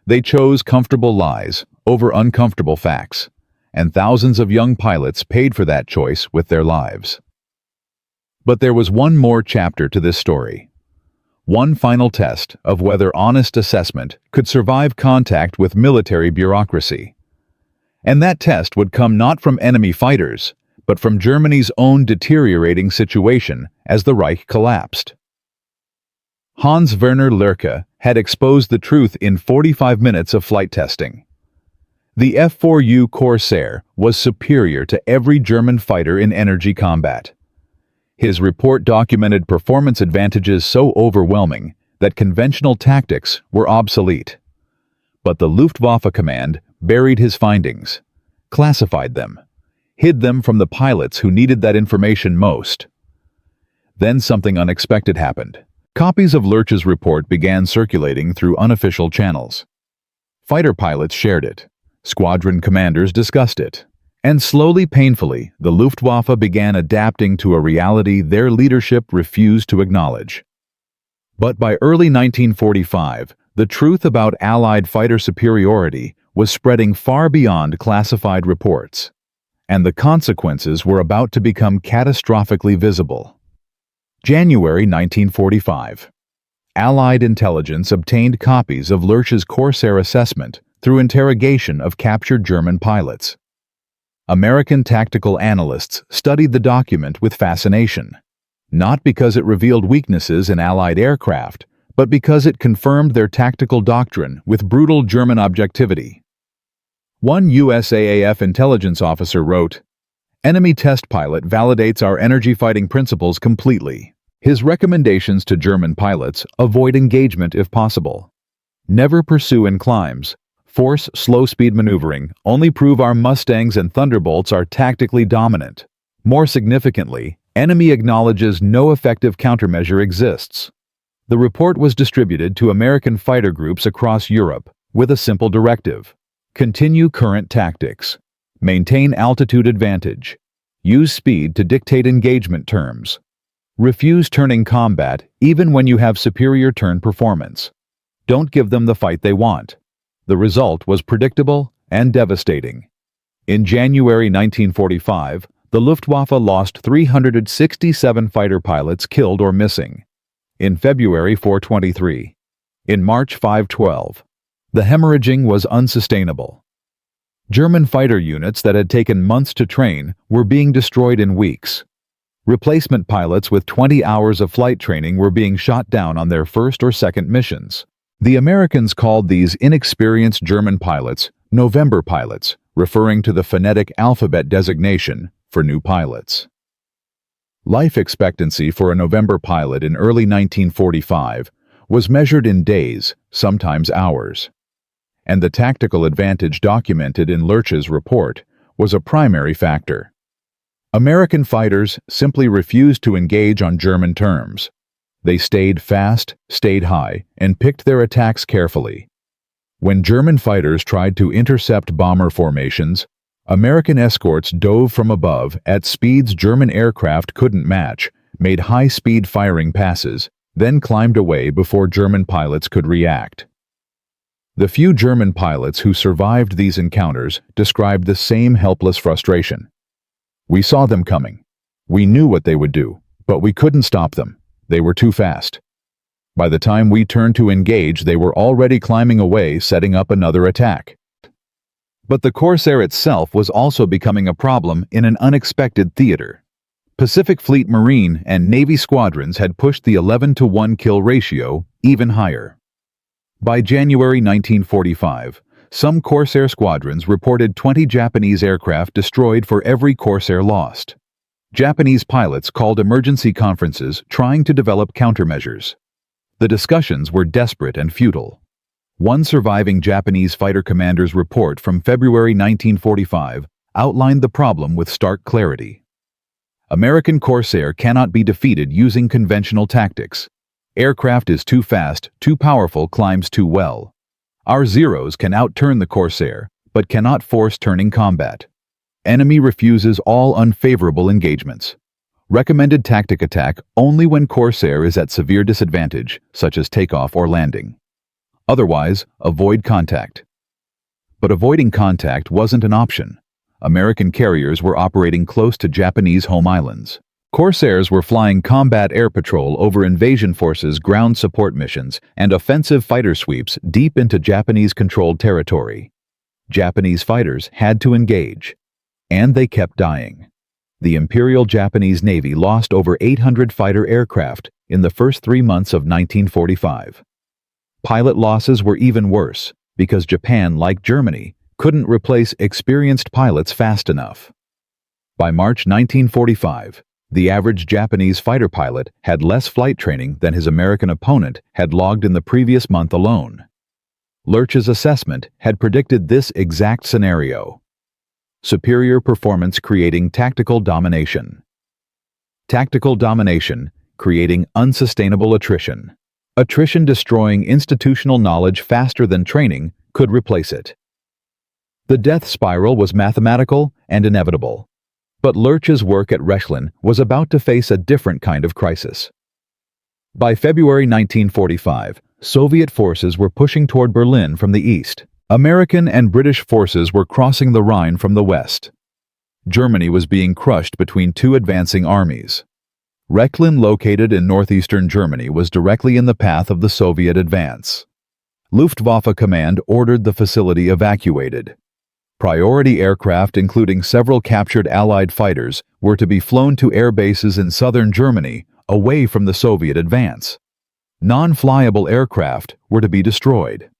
They chose comfortable lies over uncomfortable facts, and thousands of young pilots paid for that choice with their lives. But there was one more chapter to this story. One final test of whether honest assessment could survive contact with military bureaucracy. And that test would come not from enemy fighters, but from Germany's own deteriorating situation as the Reich collapsed. Werner Lerche had exposed the truth in 45 minutes of flight testing. The F4U Corsair was superior to every German fighter in energy combat. His report documented performance advantages so overwhelming that conventional tactics were obsolete. But the Luftwaffe command buried his findings, classified them, hid them from the pilots who needed that information most. Then something unexpected happened. Copies of Lerche's report began circulating through unofficial channels. Fighter pilots shared it. Squadron commanders discussed it. And slowly, painfully, the Luftwaffe began adapting to a reality their leadership refused to acknowledge. But by early 1945, the truth about Allied fighter superiority was spreading far beyond classified reports, and the consequences were about to become catastrophically visible. January 1945. Allied intelligence obtained copies of Lerche's Corsair assessment through interrogation of captured German pilots. American tactical analysts studied the document with fascination, not because it revealed weaknesses in Allied aircraft, but because it confirmed their tactical doctrine with brutal German objectivity. One USAAF intelligence officer wrote, "Enemy test pilot validates our energy fighting principles completely. His recommendations to German pilots: avoid engagement if possible. Never pursue in climbs. Force slow-speed maneuvering. Only prove our Mustangs and Thunderbolts are tactically dominant. More significantly, enemy acknowledges no effective countermeasure exists. The report was distributed to American fighter groups across Europe with a simple directive: continue current tactics, maintain altitude advantage, use speed to dictate engagement terms, refuse turning combat even when you have superior turn performance. Don't give them the fight they want. The result was predictable and devastating. In January 1945, the Luftwaffe lost 367 fighter pilots killed or missing. In February, 423. In March, 512. The hemorrhaging was unsustainable. German fighter units that had taken months to train were being destroyed in weeks. Replacement pilots with 20 hours of flight training were being shot down on their first or second missions. The Americans called these inexperienced German pilots November pilots, referring to the phonetic alphabet designation for new pilots. Life expectancy for a November pilot in early 1945 was measured in days, sometimes hours. And the tactical advantage documented in Lerche's report was a primary factor. American fighters simply refused to engage on German terms. They stayed fast, stayed high, and picked their attacks carefully. When German fighters tried to intercept bomber formations, American escorts dove from above at speeds German aircraft couldn't match, made high-speed firing passes, then climbed away before German pilots could react. The few German pilots who survived these encounters described the same helpless frustration. We saw them coming. We knew what they would do, but we couldn't stop them. They were too fast. By the time we turned to engage, they were already climbing away, setting up another attack. But the Corsair itself was also becoming a problem in an unexpected theater. Pacific Fleet Marine and Navy squadrons had pushed the 11-to-1 kill ratio even higher. By January 1945, some Corsair squadrons reported 20 Japanese aircraft destroyed for every Corsair lost. Japanese pilots called emergency conferences trying to develop countermeasures. The discussions were desperate and futile. One surviving Japanese fighter commander's report from February 1945 outlined the problem with stark clarity. American Corsair cannot be defeated using conventional tactics. Aircraft is too fast, too powerful, climbs too well. Our Zeros can outturn the Corsair, but cannot force turning combat. Enemy refuses all unfavorable engagements. Recommended tactic attack only when Corsair is at severe disadvantage, such as takeoff or landing. Otherwise, avoid contact. But avoiding contact wasn't an option. American carriers were operating close to Japanese home islands. Corsairs were flying combat air patrol over invasion forces' ground support missions and offensive fighter sweeps deep into Japanese-controlled territory. Japanese fighters had to engage. And they kept dying. The Imperial Japanese Navy lost over 800 fighter aircraft in the first 3 months of 1945. Pilot losses were even worse because Japan, like Germany, couldn't replace experienced pilots fast enough. By March 1945, the average Japanese fighter pilot had less flight training than his American opponent had logged in the previous month alone. Lerche's assessment had predicted this exact scenario. Superior performance creating tactical domination. Tactical domination creating unsustainable attrition. Attrition destroying institutional knowledge faster than training could replace it. The death spiral was mathematical and inevitable. But Lerche's work at Rechlin was about to face a different kind of crisis. By February 1945, Soviet forces were pushing toward Berlin from the east. American and British forces were crossing the Rhine from the west. Germany was being crushed between two advancing armies. Rechlin, located in northeastern Germany, was directly in the path of the Soviet advance. Luftwaffe command ordered the facility evacuated. Priority aircraft, including several captured Allied fighters, were to be flown to air bases in southern Germany, away from the Soviet advance. Non-flyable aircraft were to be destroyed.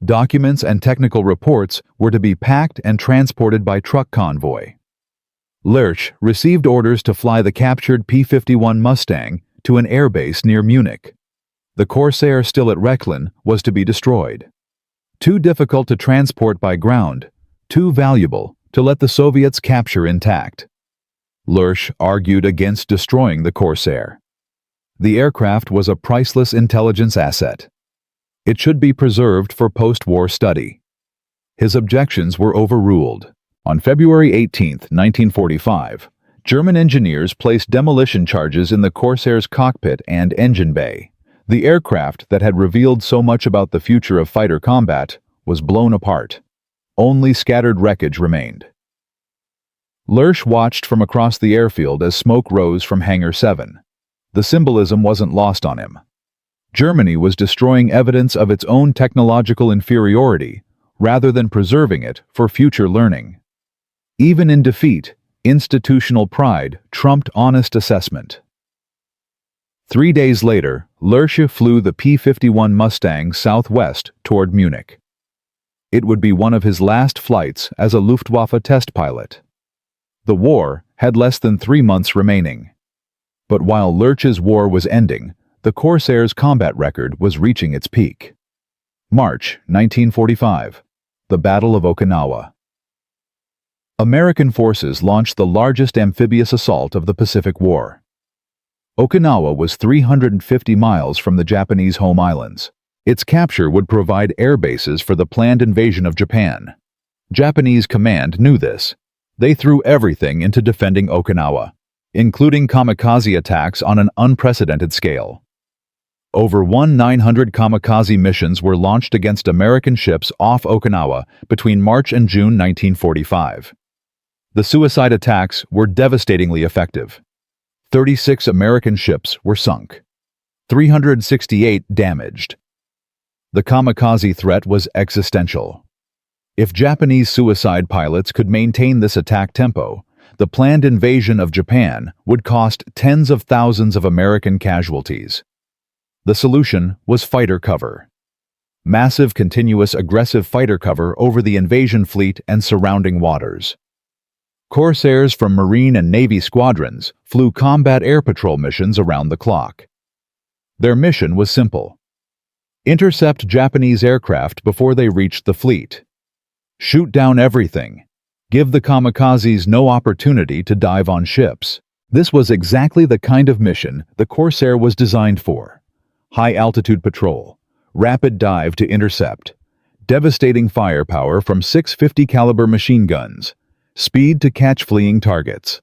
Documents and technical reports were to be packed and transported by truck convoy. Lerche received orders to fly the captured P-51 Mustang to an airbase near Munich. The Corsair, still at Rechlin, was to be destroyed. Too difficult to transport by ground, too valuable to let the Soviets capture intact. Lerche argued against destroying the Corsair. The aircraft was a priceless intelligence asset. It should be preserved for post-war study. His objections were overruled. On February 18, 1945, German engineers placed demolition charges in the Corsair's cockpit and engine bay. The aircraft that had revealed so much about the future of fighter combat was blown apart. Only scattered wreckage remained. Lerche watched from across the airfield as smoke rose from Hangar 7. The symbolism wasn't lost on him. Germany was destroying evidence of its own technological inferiority rather than preserving it for future learning. Even in defeat, institutional pride trumped honest assessment. 3 days later, Lerche flew the P-51 Mustang southwest toward Munich. It would be one of his last flights as a Luftwaffe test pilot. The war had less than 3 months remaining. But while Lerche's war was ending, the Corsair's combat record was reaching its peak. March 1945, the Battle of Okinawa. American forces launched the largest amphibious assault of the Pacific War. Okinawa was 350 miles from the Japanese home islands. Its capture would provide air bases for the planned invasion of Japan. Japanese command knew this. They threw everything into defending Okinawa, including kamikaze attacks on an unprecedented scale. Over 1,900 kamikaze missions were launched against American ships off Okinawa between March and June 1945. The suicide attacks were devastatingly effective. 36 American ships were sunk. 368 damaged. The kamikaze threat was existential. If Japanese suicide pilots could maintain this attack tempo, the planned invasion of Japan would cost tens of thousands of American casualties. The solution was fighter cover. Massive, continuous, aggressive fighter cover over the invasion fleet and surrounding waters. Corsairs from Marine and Navy squadrons flew combat air patrol missions around the clock. Their mission was simple: intercept Japanese aircraft before they reached the fleet. Shoot down everything. Give the kamikazes no opportunity to dive on ships. This was exactly the kind of mission the Corsair was designed for. High-altitude patrol, rapid dive to intercept, devastating firepower from 650 caliber machine guns, speed to catch fleeing targets,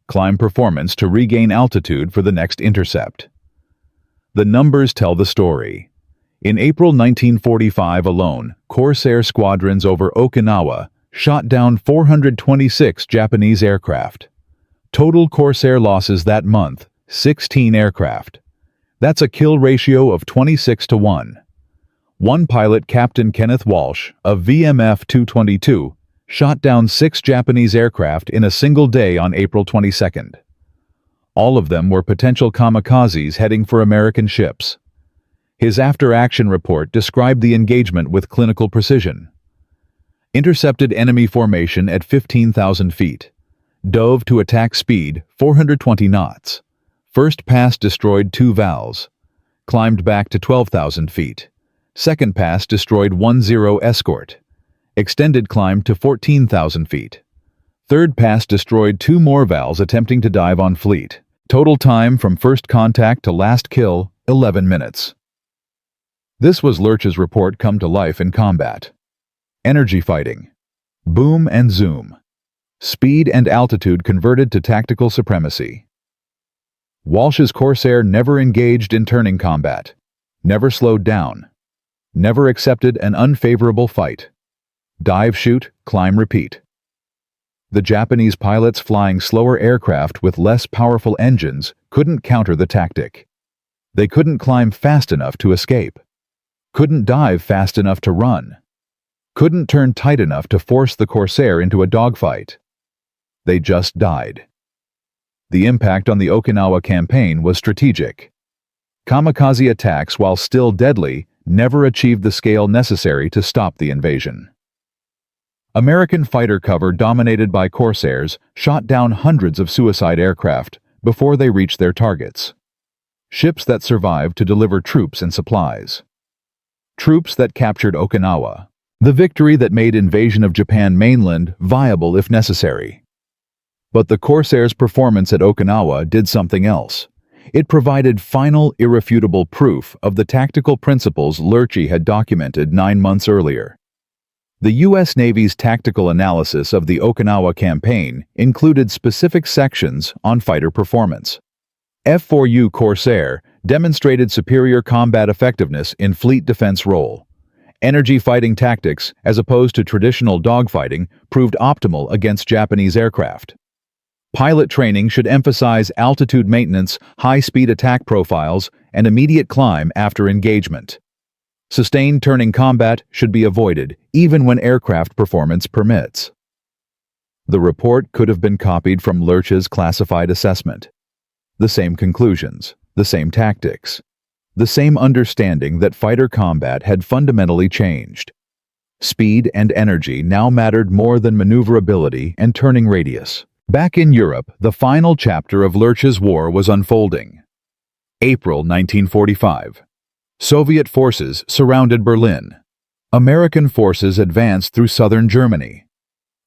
climb performance to regain altitude for the next intercept. The numbers tell the story. In April 1945 alone, Corsair squadrons over Okinawa shot down 426 Japanese aircraft. Total Corsair losses that month, 16 aircraft. That's a kill ratio of 26-1. One pilot, Captain Kenneth Walsh, of VMF 222, shot down 6 Japanese aircraft in a single day on April 22nd. All of them were potential kamikazes heading for American ships. His after-action report described the engagement with clinical precision. Intercepted enemy formation at 15,000 feet. Dove to attack speed 420 knots. First pass destroyed 2 valves. Climbed back to 12,000 feet. Second pass destroyed 10 escort. Extended climb to 14,000 feet. Third pass destroyed 2 more valves attempting to dive on fleet. Total time from first contact to last kill, 11 minutes. This was Lerche's report come to life in combat. Energy fighting. Boom and zoom. Speed and altitude converted to tactical supremacy. Walsh's Corsair never engaged in turning combat. Never slowed down. Never accepted an unfavorable fight. Dive, shoot, climb, repeat. The Japanese pilots flying slower aircraft with less powerful engines couldn't counter the tactic. They couldn't climb fast enough to escape. Couldn't dive fast enough to run. Couldn't turn tight enough to force the Corsair into a dogfight. They just died. The impact on the Okinawa campaign was strategic. Kamikaze attacks, while still deadly, never achieved the scale necessary to stop the invasion. American fighter cover dominated by Corsairs shot down hundreds of suicide aircraft before they reached their targets. Ships that survived to deliver troops and supplies. Troops that captured Okinawa. The victory that made invasion of Japan mainland viable if necessary. But the Corsair's performance at Okinawa did something else. It provided final, irrefutable proof of the tactical principles Lerche had documented 9 months earlier. The U.S. Navy's tactical analysis of the Okinawa campaign included specific sections on fighter performance. F4U Corsair demonstrated superior combat effectiveness in fleet defense role. Energy fighting tactics, as opposed to traditional dogfighting, proved optimal against Japanese aircraft. Pilot training should emphasize altitude maintenance, high-speed attack profiles, and immediate climb after engagement. Sustained turning combat should be avoided, even when aircraft performance permits. The report could have been copied from Lerche's classified assessment. The same conclusions, the same tactics, the same understanding that fighter combat had fundamentally changed. Speed and energy now mattered more than maneuverability and turning radius. Back in Europe, the final chapter of Lerche's war was unfolding. April 1945. Soviet forces surrounded Berlin. American forces advanced through southern Germany.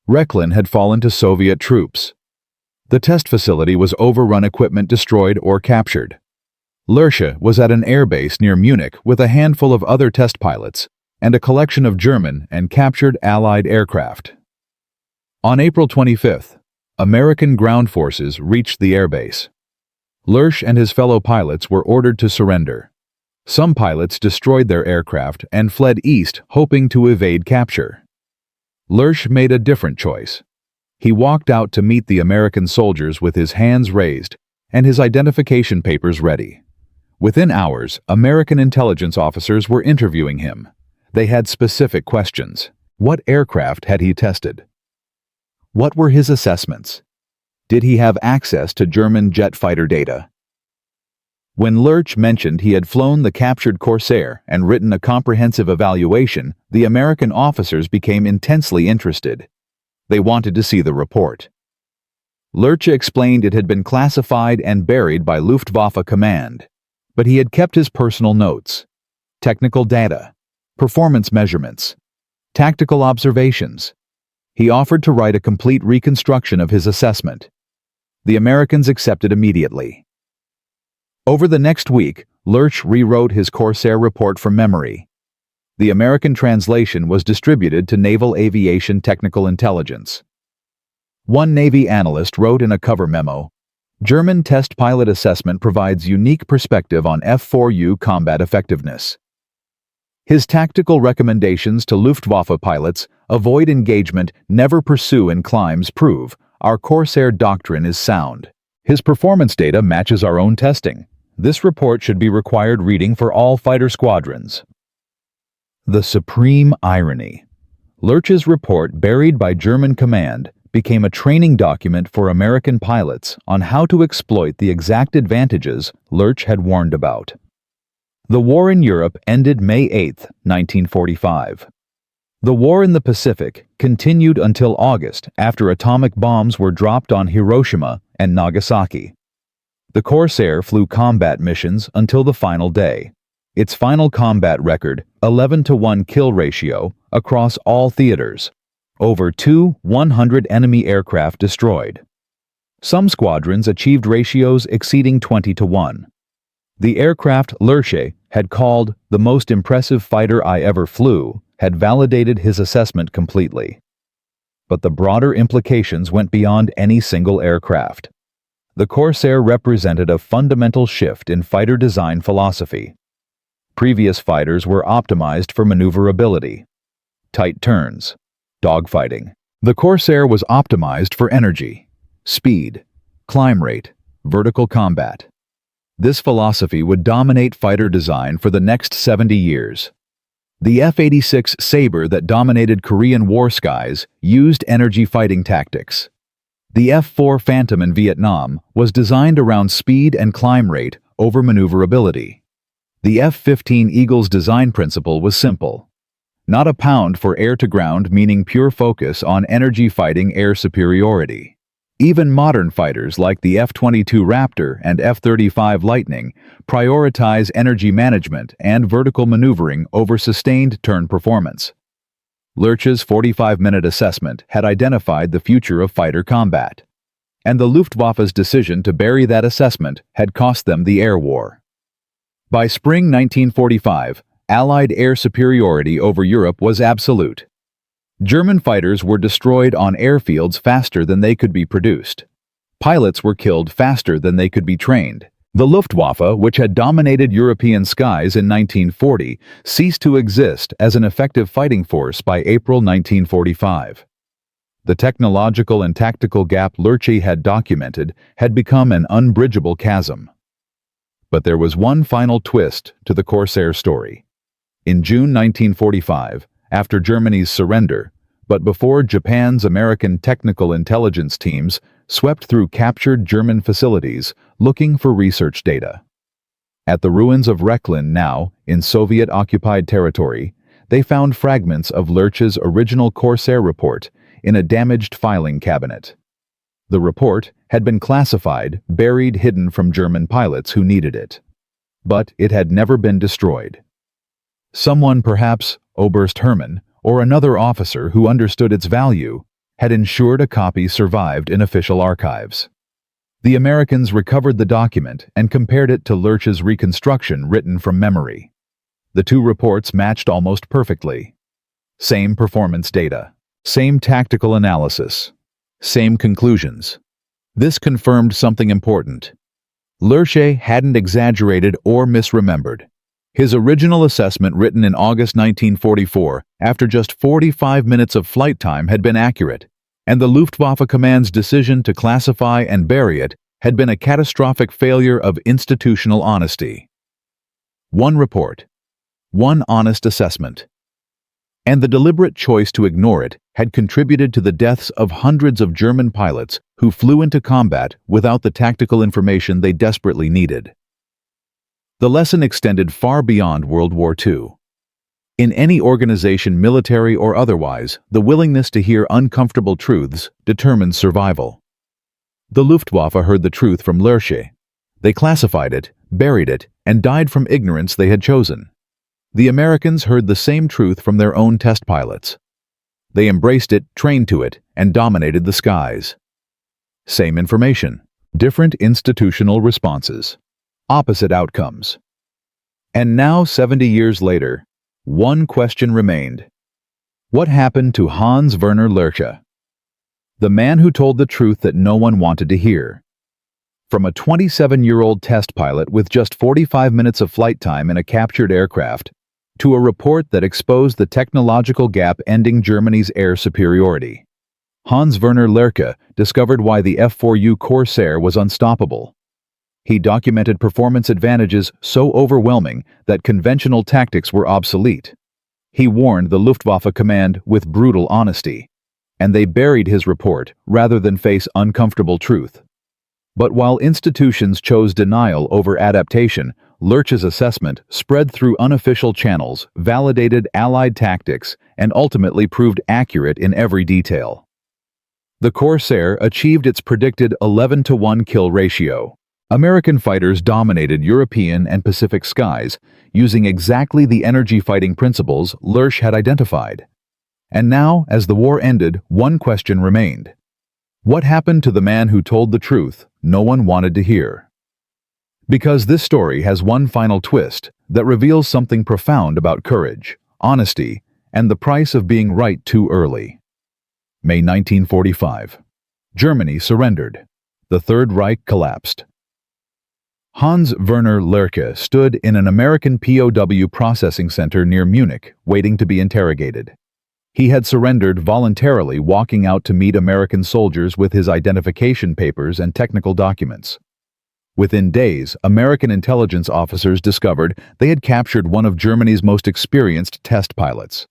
Rechlin had fallen to Soviet troops. The test facility was overrun, equipment destroyed or captured. Lerche was at an airbase near Munich with a handful of other test pilots and a collection of German and captured Allied aircraft. On April 25th, American ground forces reached the airbase. Lerche and his fellow pilots were ordered to surrender. Some pilots destroyed their aircraft and fled east, hoping to evade capture. Lerche made a different choice. He walked out to meet the American soldiers with his hands raised and his identification papers ready. Within hours, American intelligence officers were interviewing him. They had specific questions. What aircraft had he tested? What were his assessments? Did he have access to German jet fighter data? When Lerche mentioned he had flown the captured Corsair and written a comprehensive evaluation, the American officers became intensely interested. They wanted to see the report. Lerche explained it had been classified and buried by Luftwaffe command, but he had kept his personal notes, technical data, performance measurements, tactical observations. He offered to write a complete reconstruction of his assessment. The Americans accepted immediately. Over the next week, Lerche rewrote his Corsair report from memory. The American translation was distributed to Naval Aviation Technical Intelligence. One Navy analyst wrote in a cover memo, "German test pilot assessment provides unique perspective on F4U combat effectiveness." His tactical recommendations to Luftwaffe pilots, avoid engagement, never pursue in climbs, prove our Corsair doctrine is sound. His performance data matches our own testing. This report should be required reading for all fighter squadrons. The supreme irony. Lerche's report, buried by German command, became a training document for American pilots on how to exploit the exact advantages Lerche had warned about. The war in Europe ended May 8, 1945. The war in the Pacific continued until August, after atomic bombs were dropped on Hiroshima and Nagasaki. The Corsair flew combat missions until the final day. Its final combat record, 11-to-1 kill ratio across all theaters. Over 100 enemy aircraft destroyed. Some squadrons achieved ratios exceeding 20-to-1. The aircraft Lerche had called the most impressive fighter I ever flew had validated his assessment completely. But the broader implications went beyond any single aircraft. The Corsair represented a fundamental shift in fighter design philosophy. Previous fighters were optimized for maneuverability, tight turns, dogfighting. The Corsair was optimized for energy, speed, climb rate, vertical combat. This philosophy would dominate fighter design for the next 70 years. The F-86 Sabre that dominated Korean war skies used energy fighting tactics. The F-4 Phantom in Vietnam was designed around speed and climb rate over maneuverability. The F-15 Eagle's design principle was simple. Not a pound for air-to-ground, meaning pure focus on energy fighting air superiority. Even modern fighters like the F-22 Raptor and F-35 Lightning prioritize energy management and vertical maneuvering over sustained turn performance. Lerche's 45-minute assessment had identified the future of fighter combat. and the Luftwaffe's decision to bury that assessment had cost them the air war. By spring 1945, Allied air superiority over Europe was absolute. German fighters were destroyed on airfields faster than they could be produced. Pilots were killed faster than they could be trained. The Luftwaffe, which had dominated European skies in 1940, ceased to exist as an effective fighting force by April 1945. The technological and tactical gap Lerche had documented had become an unbridgeable chasm. But there was one final twist to the Corsair story. In June 1945, after Germany's surrender, but before Japan's American technical intelligence teams swept through captured German facilities looking for research data. At the ruins of Rechlin, now in Soviet-occupied territory, they found fragments of Lerche's original Corsair report in a damaged filing cabinet. The report had been classified, buried hidden from German pilots who needed it. But it had never been destroyed. Someone, perhaps Oberst Hermann, or another officer who understood its value, had ensured a copy survived in official archives. The Americans recovered the document and compared it to Lerche's reconstruction written from memory. The two reports matched almost perfectly. Same performance data, same tactical analysis, same conclusions. This confirmed something important. Lerche hadn't exaggerated or misremembered. His original assessment, written in August 1944, after just 45 minutes of flight time, had been accurate, and the Luftwaffe Command's decision to classify and bury it had been a catastrophic failure of institutional honesty. One report, one honest assessment, and the deliberate choice to ignore it had contributed to the deaths of hundreds of German pilots who flew into combat without the tactical information they desperately needed. The lesson extended far beyond World War II. In any organization, military or otherwise, the willingness to hear uncomfortable truths determines survival. The Luftwaffe heard the truth from Lerche. They classified it, buried it, and died from ignorance they had chosen. The Americans heard the same truth from their own test pilots. They embraced it, trained to it, and dominated the skies. Same information, different institutional responses. Opposite outcomes. And now, 70 years later, one question remained. What happened to Werner Lerche? The man who told the truth that no one wanted to hear. From a 27-year-old test pilot with just 45 minutes of flight time in a captured aircraft, to a report that exposed the technological gap ending Germany's air superiority. Werner Lerche discovered why the F4U Corsair was unstoppable. He documented performance advantages so overwhelming that conventional tactics were obsolete. He warned the Luftwaffe command with brutal honesty, and they buried his report rather than face uncomfortable truth. But while institutions chose denial over adaptation, Lerche's assessment spread through unofficial channels, validated Allied tactics, and ultimately proved accurate in every detail. The Corsair achieved its predicted 11-to-1 kill ratio. American fighters dominated European and Pacific skies using exactly the energy fighting principles Lerche had identified. And now, as the war ended, one question remained. What happened to the man who told the truth no one wanted to hear? Because this story has one final twist that reveals something profound about courage, honesty, and the price of being right too early. May 1945. Germany surrendered. The Third Reich collapsed. Werner Lerche stood in an American POW processing center near Munich, waiting to be interrogated. He had surrendered voluntarily, walking out to meet American soldiers with his identification papers and technical documents. Within days, American intelligence officers discovered they had captured one of Germany's most experienced test pilots.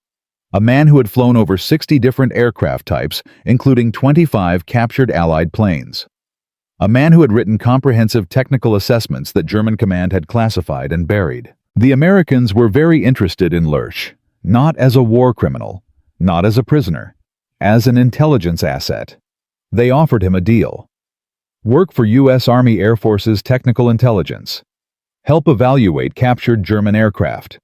A man who had flown over 60 different aircraft types, including 25 captured Allied planes. A man who had written comprehensive technical assessments that German command had classified and buried. The Americans were very interested in Lerche, not as a war criminal, not as a prisoner, as an intelligence asset. They offered him a deal. Work for U.S. Army Air Force's technical intelligence. Help evaluate captured German aircraft.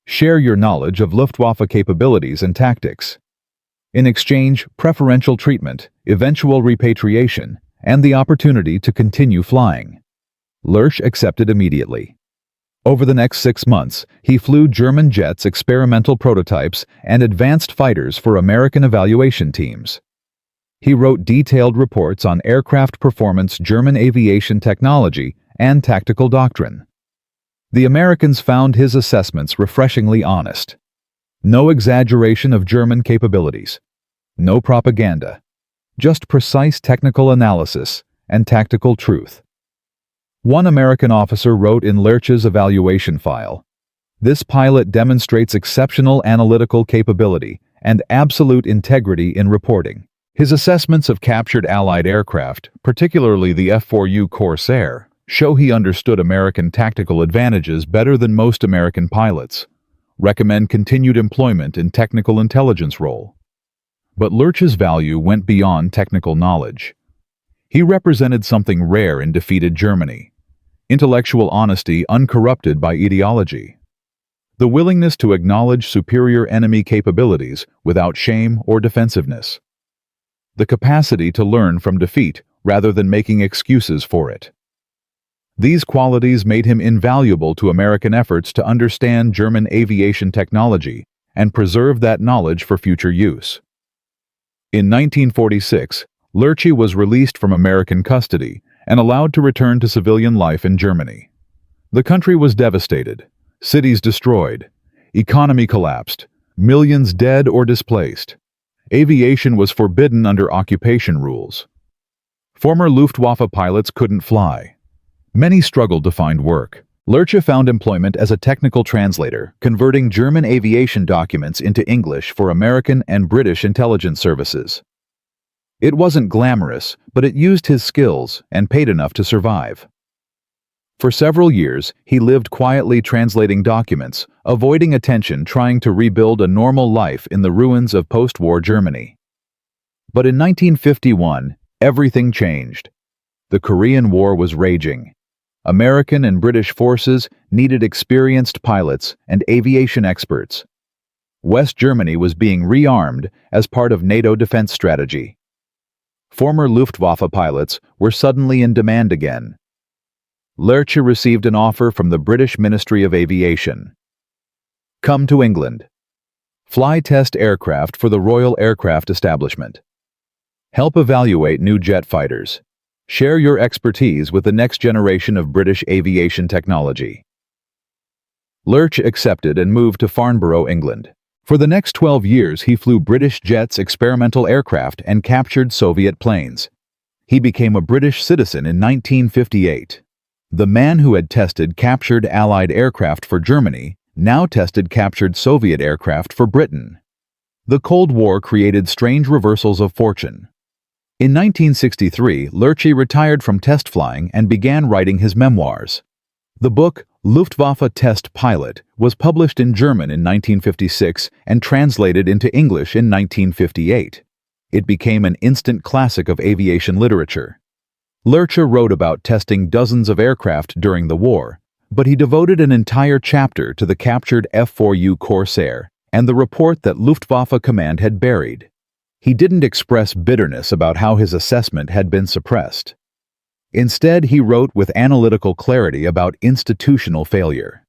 Share your knowledge of Luftwaffe capabilities and tactics. In exchange, preferential treatment, eventual repatriation, and the opportunity to continue flying. Lerche accepted immediately. Over the next 6 months, he flew German jets' experimental prototypes and advanced fighters for American evaluation teams. He wrote detailed reports on aircraft performance, German aviation technology, and tactical doctrine. The Americans found his assessments refreshingly honest. No exaggeration of German capabilities. No propaganda. Just precise technical analysis and tactical truth. One American officer wrote in Lerche's evaluation file, "This pilot demonstrates exceptional analytical capability and absolute integrity in reporting." His assessments of captured Allied aircraft, particularly the F4U Corsair, show he understood American tactical advantages better than most American pilots. Recommend continued employment in technical intelligence role. But Lerche's value went beyond technical knowledge. He represented something rare in defeated Germany: intellectual honesty uncorrupted by ideology. The willingness to acknowledge superior enemy capabilities without shame or defensiveness. The capacity to learn from defeat rather than making excuses for it. These qualities made him invaluable to American efforts to understand German aviation technology and preserve that knowledge for future use. In 1946, Lerche was released from American custody and allowed to return to civilian life in Germany. The country was devastated, cities destroyed, economy collapsed, millions dead or displaced. Aviation was forbidden under occupation rules. Former Luftwaffe pilots couldn't fly. Many struggled to find work. Lerche found employment as a technical translator, converting German aviation documents into English for American and British intelligence services. It wasn't glamorous, but it used his skills and paid enough to survive. For several years, he lived quietly translating documents, avoiding attention, trying to rebuild a normal life in the ruins of post-war Germany. But in 1951, everything changed. The Korean War was raging. American and British forces needed experienced pilots and aviation experts. West Germany was being rearmed as part of NATO defense strategy. Former Luftwaffe pilots were suddenly in demand again. Lerche received an offer from the British Ministry of Aviation. Come to England. Fly test aircraft for the Royal Aircraft Establishment. Help evaluate new jet fighters. Share your expertise with the next generation of British aviation technology. Lerche accepted and moved to Farnborough, England. For the next 12 years, he flew British jets, experimental aircraft, and captured Soviet planes. He became a British citizen in 1958. The man who had tested captured Allied aircraft for Germany now tested captured Soviet aircraft for Britain. The Cold War created strange reversals of fortune. In 1963, Lerche retired from test flying and began writing his memoirs. The book, Luftwaffe Test Pilot, was published in German in 1956 and translated into English in 1958. It became an instant classic of aviation literature. Lerche wrote about testing dozens of aircraft during the war, but he devoted an entire chapter to the captured F4U Corsair and the report that Luftwaffe command had buried. He didn't express bitterness about how his assessment had been suppressed. Instead, he wrote with analytical clarity about institutional failure.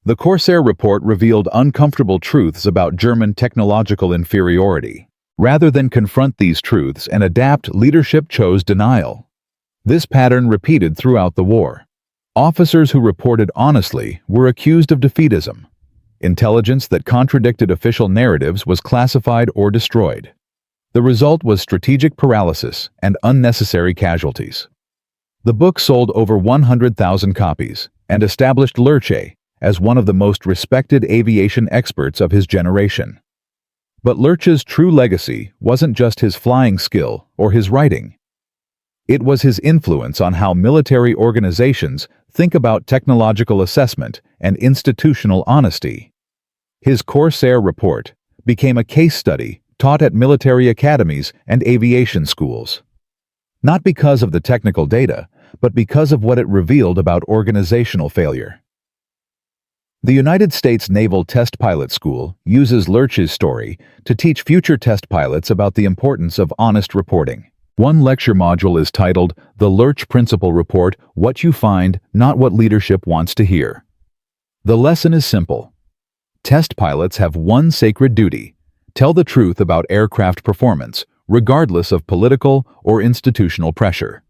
The Corsair report revealed uncomfortable truths about German technological inferiority. Rather than confront these truths and adapt, leadership chose denial. This pattern repeated throughout the war. Officers who reported honestly were accused of defeatism. Intelligence that contradicted official narratives was classified or destroyed. The result was strategic paralysis and unnecessary casualties. The book sold over 100,000 copies and established Lerche as one of the most respected aviation experts of his generation. But Lerche's true legacy wasn't just his flying skill or his writing. It was his influence on how military organizations think about technological assessment and institutional honesty. His Corsair report became a case study taught at military academies and aviation schools. Not because of the technical data, but because of what it revealed about organizational failure. The United States Naval Test Pilot School uses Lerche's story to teach future test pilots about the importance of honest reporting. One lecture module is titled The Lerche Principle Report: What You Find, Not What Leadership Wants to Hear. The lesson is simple. Test pilots have one sacred duty: tell the truth about aircraft performance, regardless of political or institutional pressure.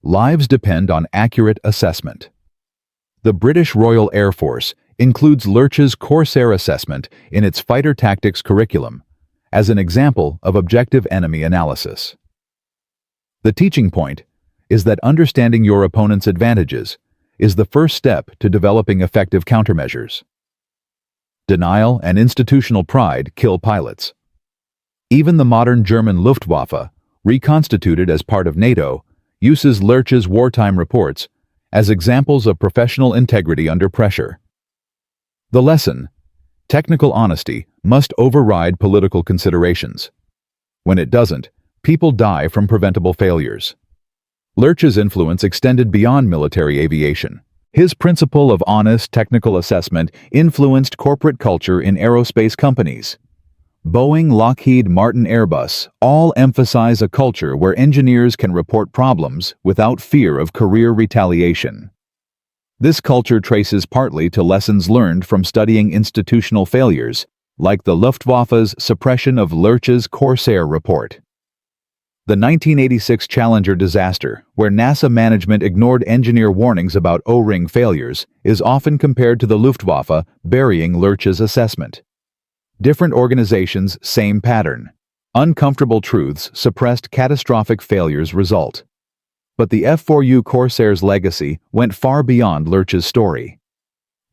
Lives depend on accurate assessment. The British Royal Air Force includes Lerche's Corsair assessment in its fighter tactics curriculum as an example of objective enemy analysis. The teaching point is that understanding your opponent's advantages is the first step to developing effective countermeasures. Denial and institutional pride kill pilots. Even the modern German Luftwaffe, reconstituted as part of NATO, uses Lerche's wartime reports as examples of professional integrity under pressure. The lesson: technical honesty must override political considerations. When it doesn't, people die from preventable failures. Lerche's influence extended beyond military aviation. His principle of honest technical assessment influenced corporate culture in aerospace companies. Boeing, Lockheed Martin, Airbus all emphasize a culture where engineers can report problems without fear of career retaliation. This culture traces partly to lessons learned from studying institutional failures, like the Luftwaffe's suppression of Lerche's Corsair report. The 1986 Challenger disaster, where NASA management ignored engineer warnings about O-ring failures, is often compared to the Luftwaffe burying Lerche's assessment. Different organizations, same pattern. Uncomfortable truths suppressed catastrophic failures result. But the F4U Corsair's legacy went far beyond Lerche's story.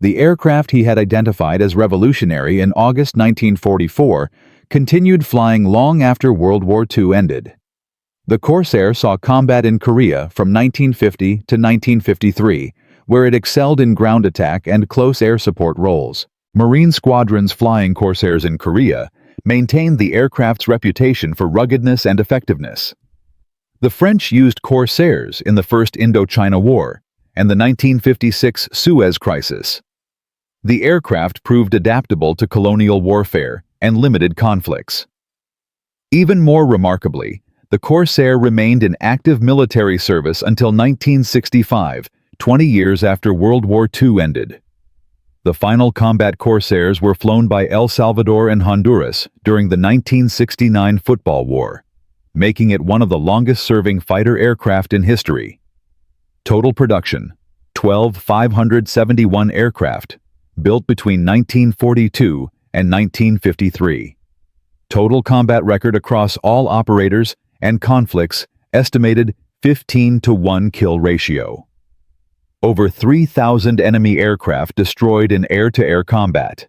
The aircraft he had identified as revolutionary in August 1944 continued flying long after World War II ended. The Corsair saw combat in Korea from 1950 to 1953, where it excelled in ground attack and close air support roles. Marine squadrons flying Corsairs in Korea maintained the aircraft's reputation for ruggedness and effectiveness. The French used Corsairs in the First Indochina War and the 1956 Suez Crisis. The aircraft proved adaptable to colonial warfare and limited conflicts. Even more remarkably, the Corsair remained in active military service until 1965, 20 years after World War II ended. The final combat Corsairs were flown by El Salvador and Honduras during the 1969 Football War, making it one of the longest-serving fighter aircraft in history. Total production: 12,571 aircraft, built between 1942 and 1953. Total combat record across all operators and conflicts estimated 15-to-1 kill ratio. Over 3,000 enemy aircraft destroyed in air-to-air combat.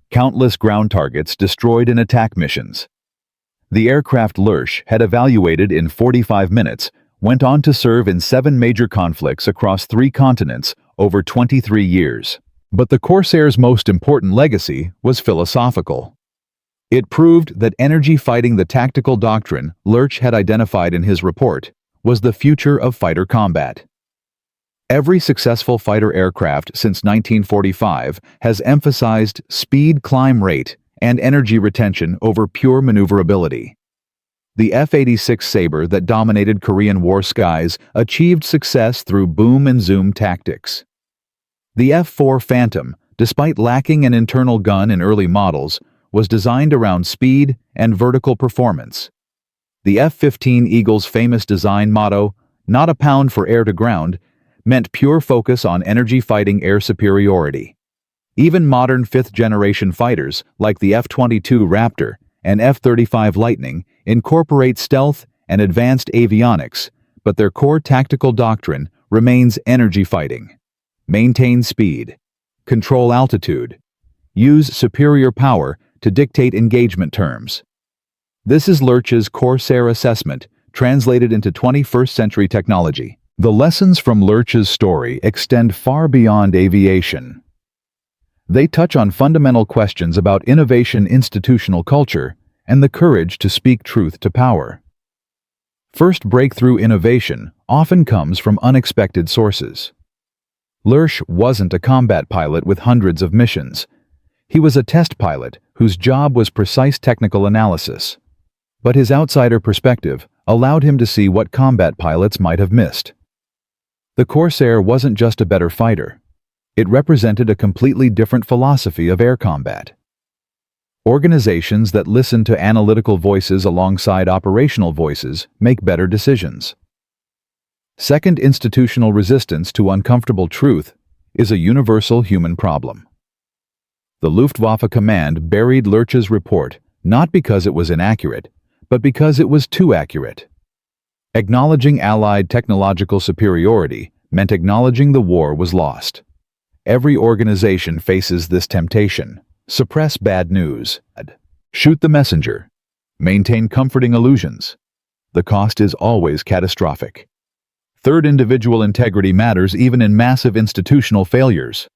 Countless ground targets destroyed in attack missions. The aircraft Lerche had evaluated in 45 minutes went on to serve in 7 major conflicts across 3 continents over 23 years. But the Corsair's most important legacy was philosophical. It proved that energy fighting, the tactical doctrine Lerche had identified in his report, was the future of fighter combat. Every successful fighter aircraft since 1945 has emphasized speed, climb rate, and energy retention over pure maneuverability. The F-86 Sabre that dominated Korean War skies achieved success through boom and zoom tactics. The F-4 Phantom, despite lacking an internal gun in early models, was designed around speed and vertical performance. The F-15 Eagle's famous design motto, "Not a pound for air to ground," meant pure focus on energy-fighting air superiority. Even modern fifth-generation fighters, like the F-22 Raptor and F-35 Lightning, incorporate stealth and advanced avionics, but their core tactical doctrine remains energy fighting. Maintain speed, control altitude, use superior power to dictate engagement terms. This is Lerche's Corsair assessment, translated into 21st century technology. The lessons from Lerche's story extend far beyond aviation. They touch on fundamental questions about innovation, institutional culture, and the courage to speak truth to power. First, breakthrough innovation often comes from unexpected sources. Lerche wasn't a combat pilot with hundreds of missions. He was a test pilot whose job was precise technical analysis. But his outsider perspective allowed him to see what combat pilots might have missed. The Corsair wasn't just a better fighter. It represented a completely different philosophy of air combat. Organizations that listen to analytical voices alongside operational voices make better decisions. Second, institutional resistance to uncomfortable truth is a universal human problem. The Luftwaffe command buried Lerche's report not because it was inaccurate, but because it was too accurate. Acknowledging Allied technological superiority meant acknowledging the war was lost. Every organization faces this temptation. Suppress bad news. Shoot the messenger. Maintain comforting illusions. The cost is always catastrophic. Third, individual integrity matters even in massive institutional failures.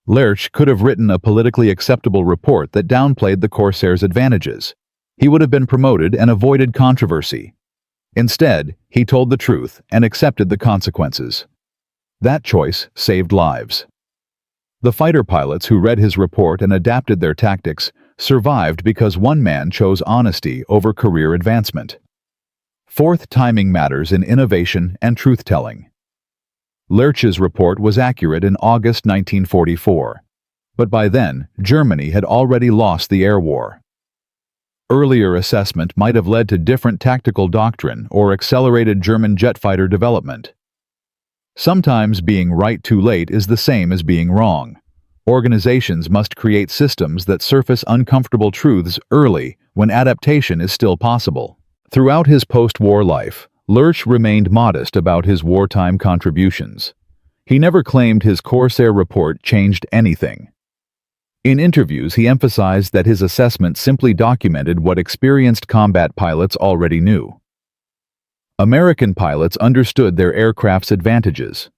Lerche could have written a politically acceptable report that downplayed the Corsair's advantages. He would have been promoted and avoided controversy. Instead, he told the truth and accepted the consequences. That choice saved lives. The fighter pilots who read his report and adapted their tactics survived because one man chose honesty over career advancement. Fourth, timing matters in innovation and truth-telling. Lerche's report was accurate in August 1944, but by then, Germany had already lost the air war. Earlier assessment might have led to different tactical doctrine or accelerated German jet fighter development. Sometimes being right too late is the same as being wrong. Organizations must create systems that surface uncomfortable truths early when adaptation is still possible. Throughout his post-war life, Lerche remained modest about his wartime contributions. He never claimed his Corsair report changed anything. In interviews, he emphasized that his assessment simply documented what experienced combat pilots already knew. American pilots understood their aircraft's advantages.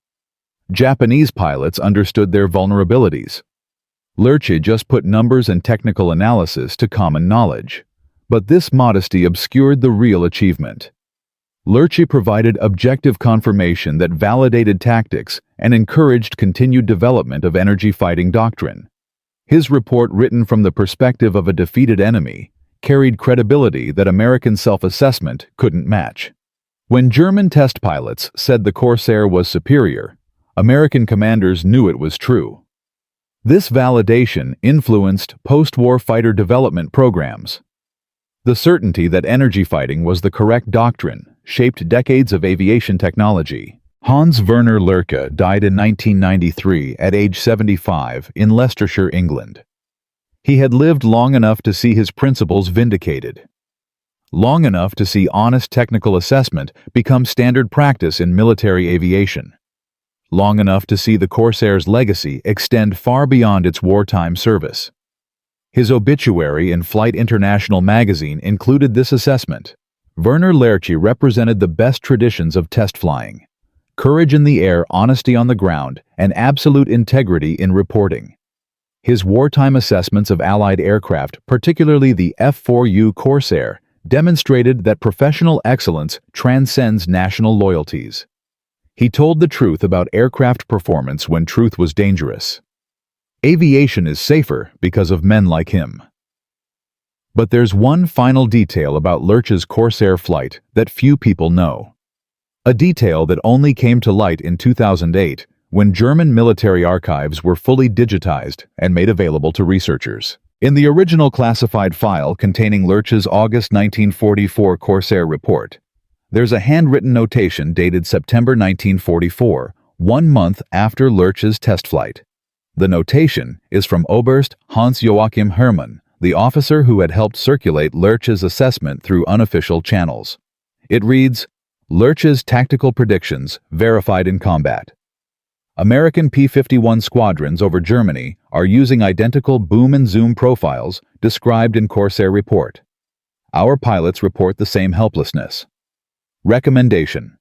Japanese pilots understood their vulnerabilities. Lerche just put numbers and technical analysis to common knowledge. But this modesty obscured the real achievement. Lerche provided objective confirmation that validated tactics and encouraged continued development of energy fighting doctrine. His report, written from the perspective of a defeated enemy, carried credibility that American self-assessment couldn't match. When German test pilots said the Corsair was superior, American commanders knew it was true. This validation influenced post-war fighter development programs. The certainty that energy fighting was the correct doctrine shaped decades of aviation technology. Werner Lerche died in 1993 at age 75 in Leicestershire, England. He had lived long enough to see his principles vindicated. Long enough to see honest technical assessment become standard practice in military aviation. Long enough to see the Corsair's legacy extend far beyond its wartime service. His obituary in Flight International magazine included this assessment. Werner Lerche represented the best traditions of test flying: courage in the air, honesty on the ground, and absolute integrity in reporting. His wartime assessments of Allied aircraft, particularly the F4U Corsair, demonstrated that professional excellence transcends national loyalties. He told the truth about aircraft performance when truth was dangerous. Aviation is safer because of men like him. But there's one final detail about Lerche's Corsair flight that few people know. A detail that only came to light in 2008 when German military archives were fully digitized and made available to researchers. In the original classified file containing Lerche's August 1944 Corsair report, there's a handwritten notation dated September 1944, 1 month after Lerche's test flight. The notation is from Oberst Hans-Joachim Hermann, the officer who had helped circulate Lerche's assessment through unofficial channels. It reads, "Lerche's tactical predictions verified in combat. American P-51 squadrons over Germany are using identical boom and zoom profiles described in Corsair report. Our pilots report the same helplessness. Recommendation: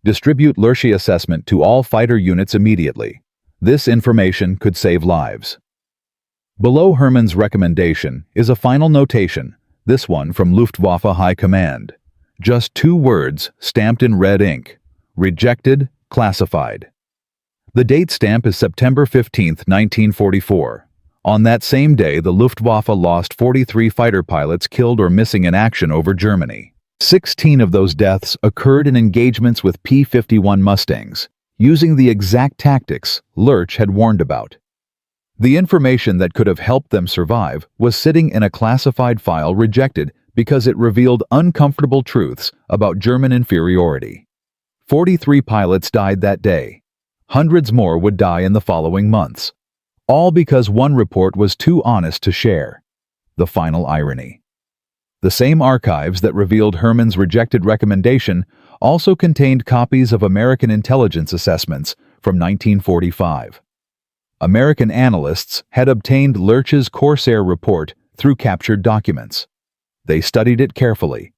distribute Lerche assessment to all fighter units immediately. This information could save lives." Below Hermann's recommendation is a final notation, this one from Luftwaffe High Command. Just 2 words stamped in red ink: rejected, classified. The date stamp is September 15, 1944. On that same day, the Luftwaffe lost 43 fighter pilots killed or missing in action over Germany. 16 of those deaths occurred in engagements with P-51 Mustangs, using the exact tactics Lerche had warned about. The information that could have helped them survive was sitting in a classified file rejected because it revealed uncomfortable truths about German inferiority. 43 pilots died that day. Hundreds more would die in the following months. All because one report was too honest to share. The final irony. The same archives that revealed Herman's rejected recommendation also contained copies of American intelligence assessments from 1945. American analysts had obtained Lerche's Corsair report through captured documents. They studied it carefully,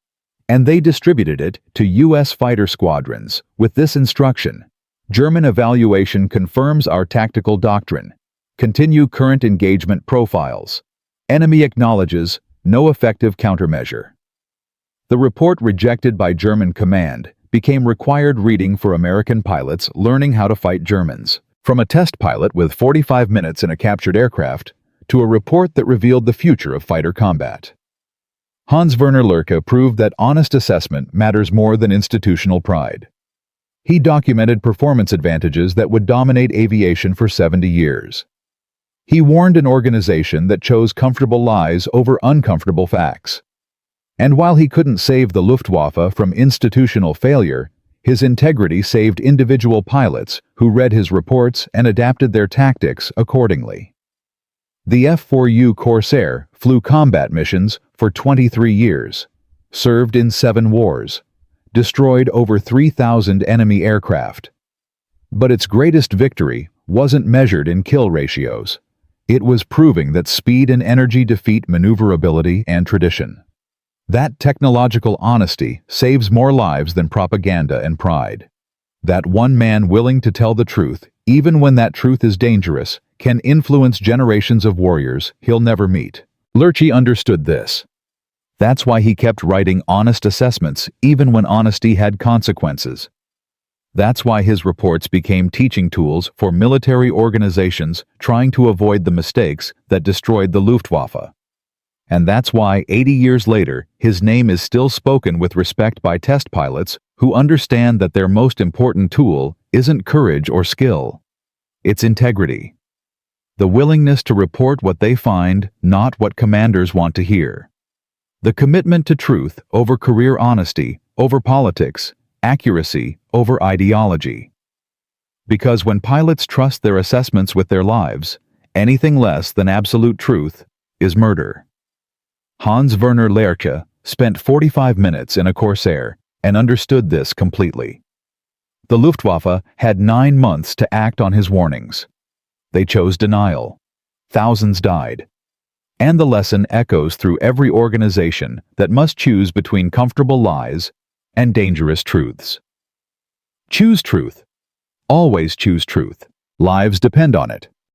and they distributed it to U.S. fighter squadrons with this instruction: German evaluation confirms our tactical doctrine. Continue current engagement profiles. Enemy acknowledges no effective countermeasure. The report rejected by German command became required reading for American pilots learning how to fight Germans. From a test pilot with 45 minutes in a captured aircraft to a report that revealed the future of fighter combat. Werner Lerche proved that honest assessment matters more than institutional pride. He documented performance advantages that would dominate aviation for 70 years. He warned an organization that chose comfortable lies over uncomfortable facts. And while he couldn't save the Luftwaffe from institutional failure, his integrity saved individual pilots who read his reports and adapted their tactics accordingly. The F4U Corsair flew combat missions for 23 years, served in 7 wars, destroyed over 3,000 enemy aircraft. But its greatest victory wasn't measured in kill ratios. It was proving that speed and energy defeat maneuverability and tradition. That technological honesty saves more lives than propaganda and pride. That one man willing to tell the truth, even when that truth is dangerous, can influence generations of warriors he'll never meet. Lerche understood this. That's why he kept writing honest assessments even when honesty had consequences. That's why his reports became teaching tools for military organizations trying to avoid the mistakes that destroyed the Luftwaffe. And that's why 80 years later, his name is still spoken with respect by test pilots who understand that their most important tool isn't courage or skill. It's integrity. The willingness to report what they find, not what commanders want to hear. The commitment to truth over career honesty, over politics, accuracy over ideology. Because when pilots trust their assessments with their lives, anything less than absolute truth is murder. Werner Lerche spent 45 minutes in a Corsair and understood this completely. The Luftwaffe had 9 months to act on his warnings. They chose denial. Thousands died. And the lesson echoes through every organization that must choose between comfortable lies and dangerous truths. Choose truth. Always choose truth. Lives depend on it.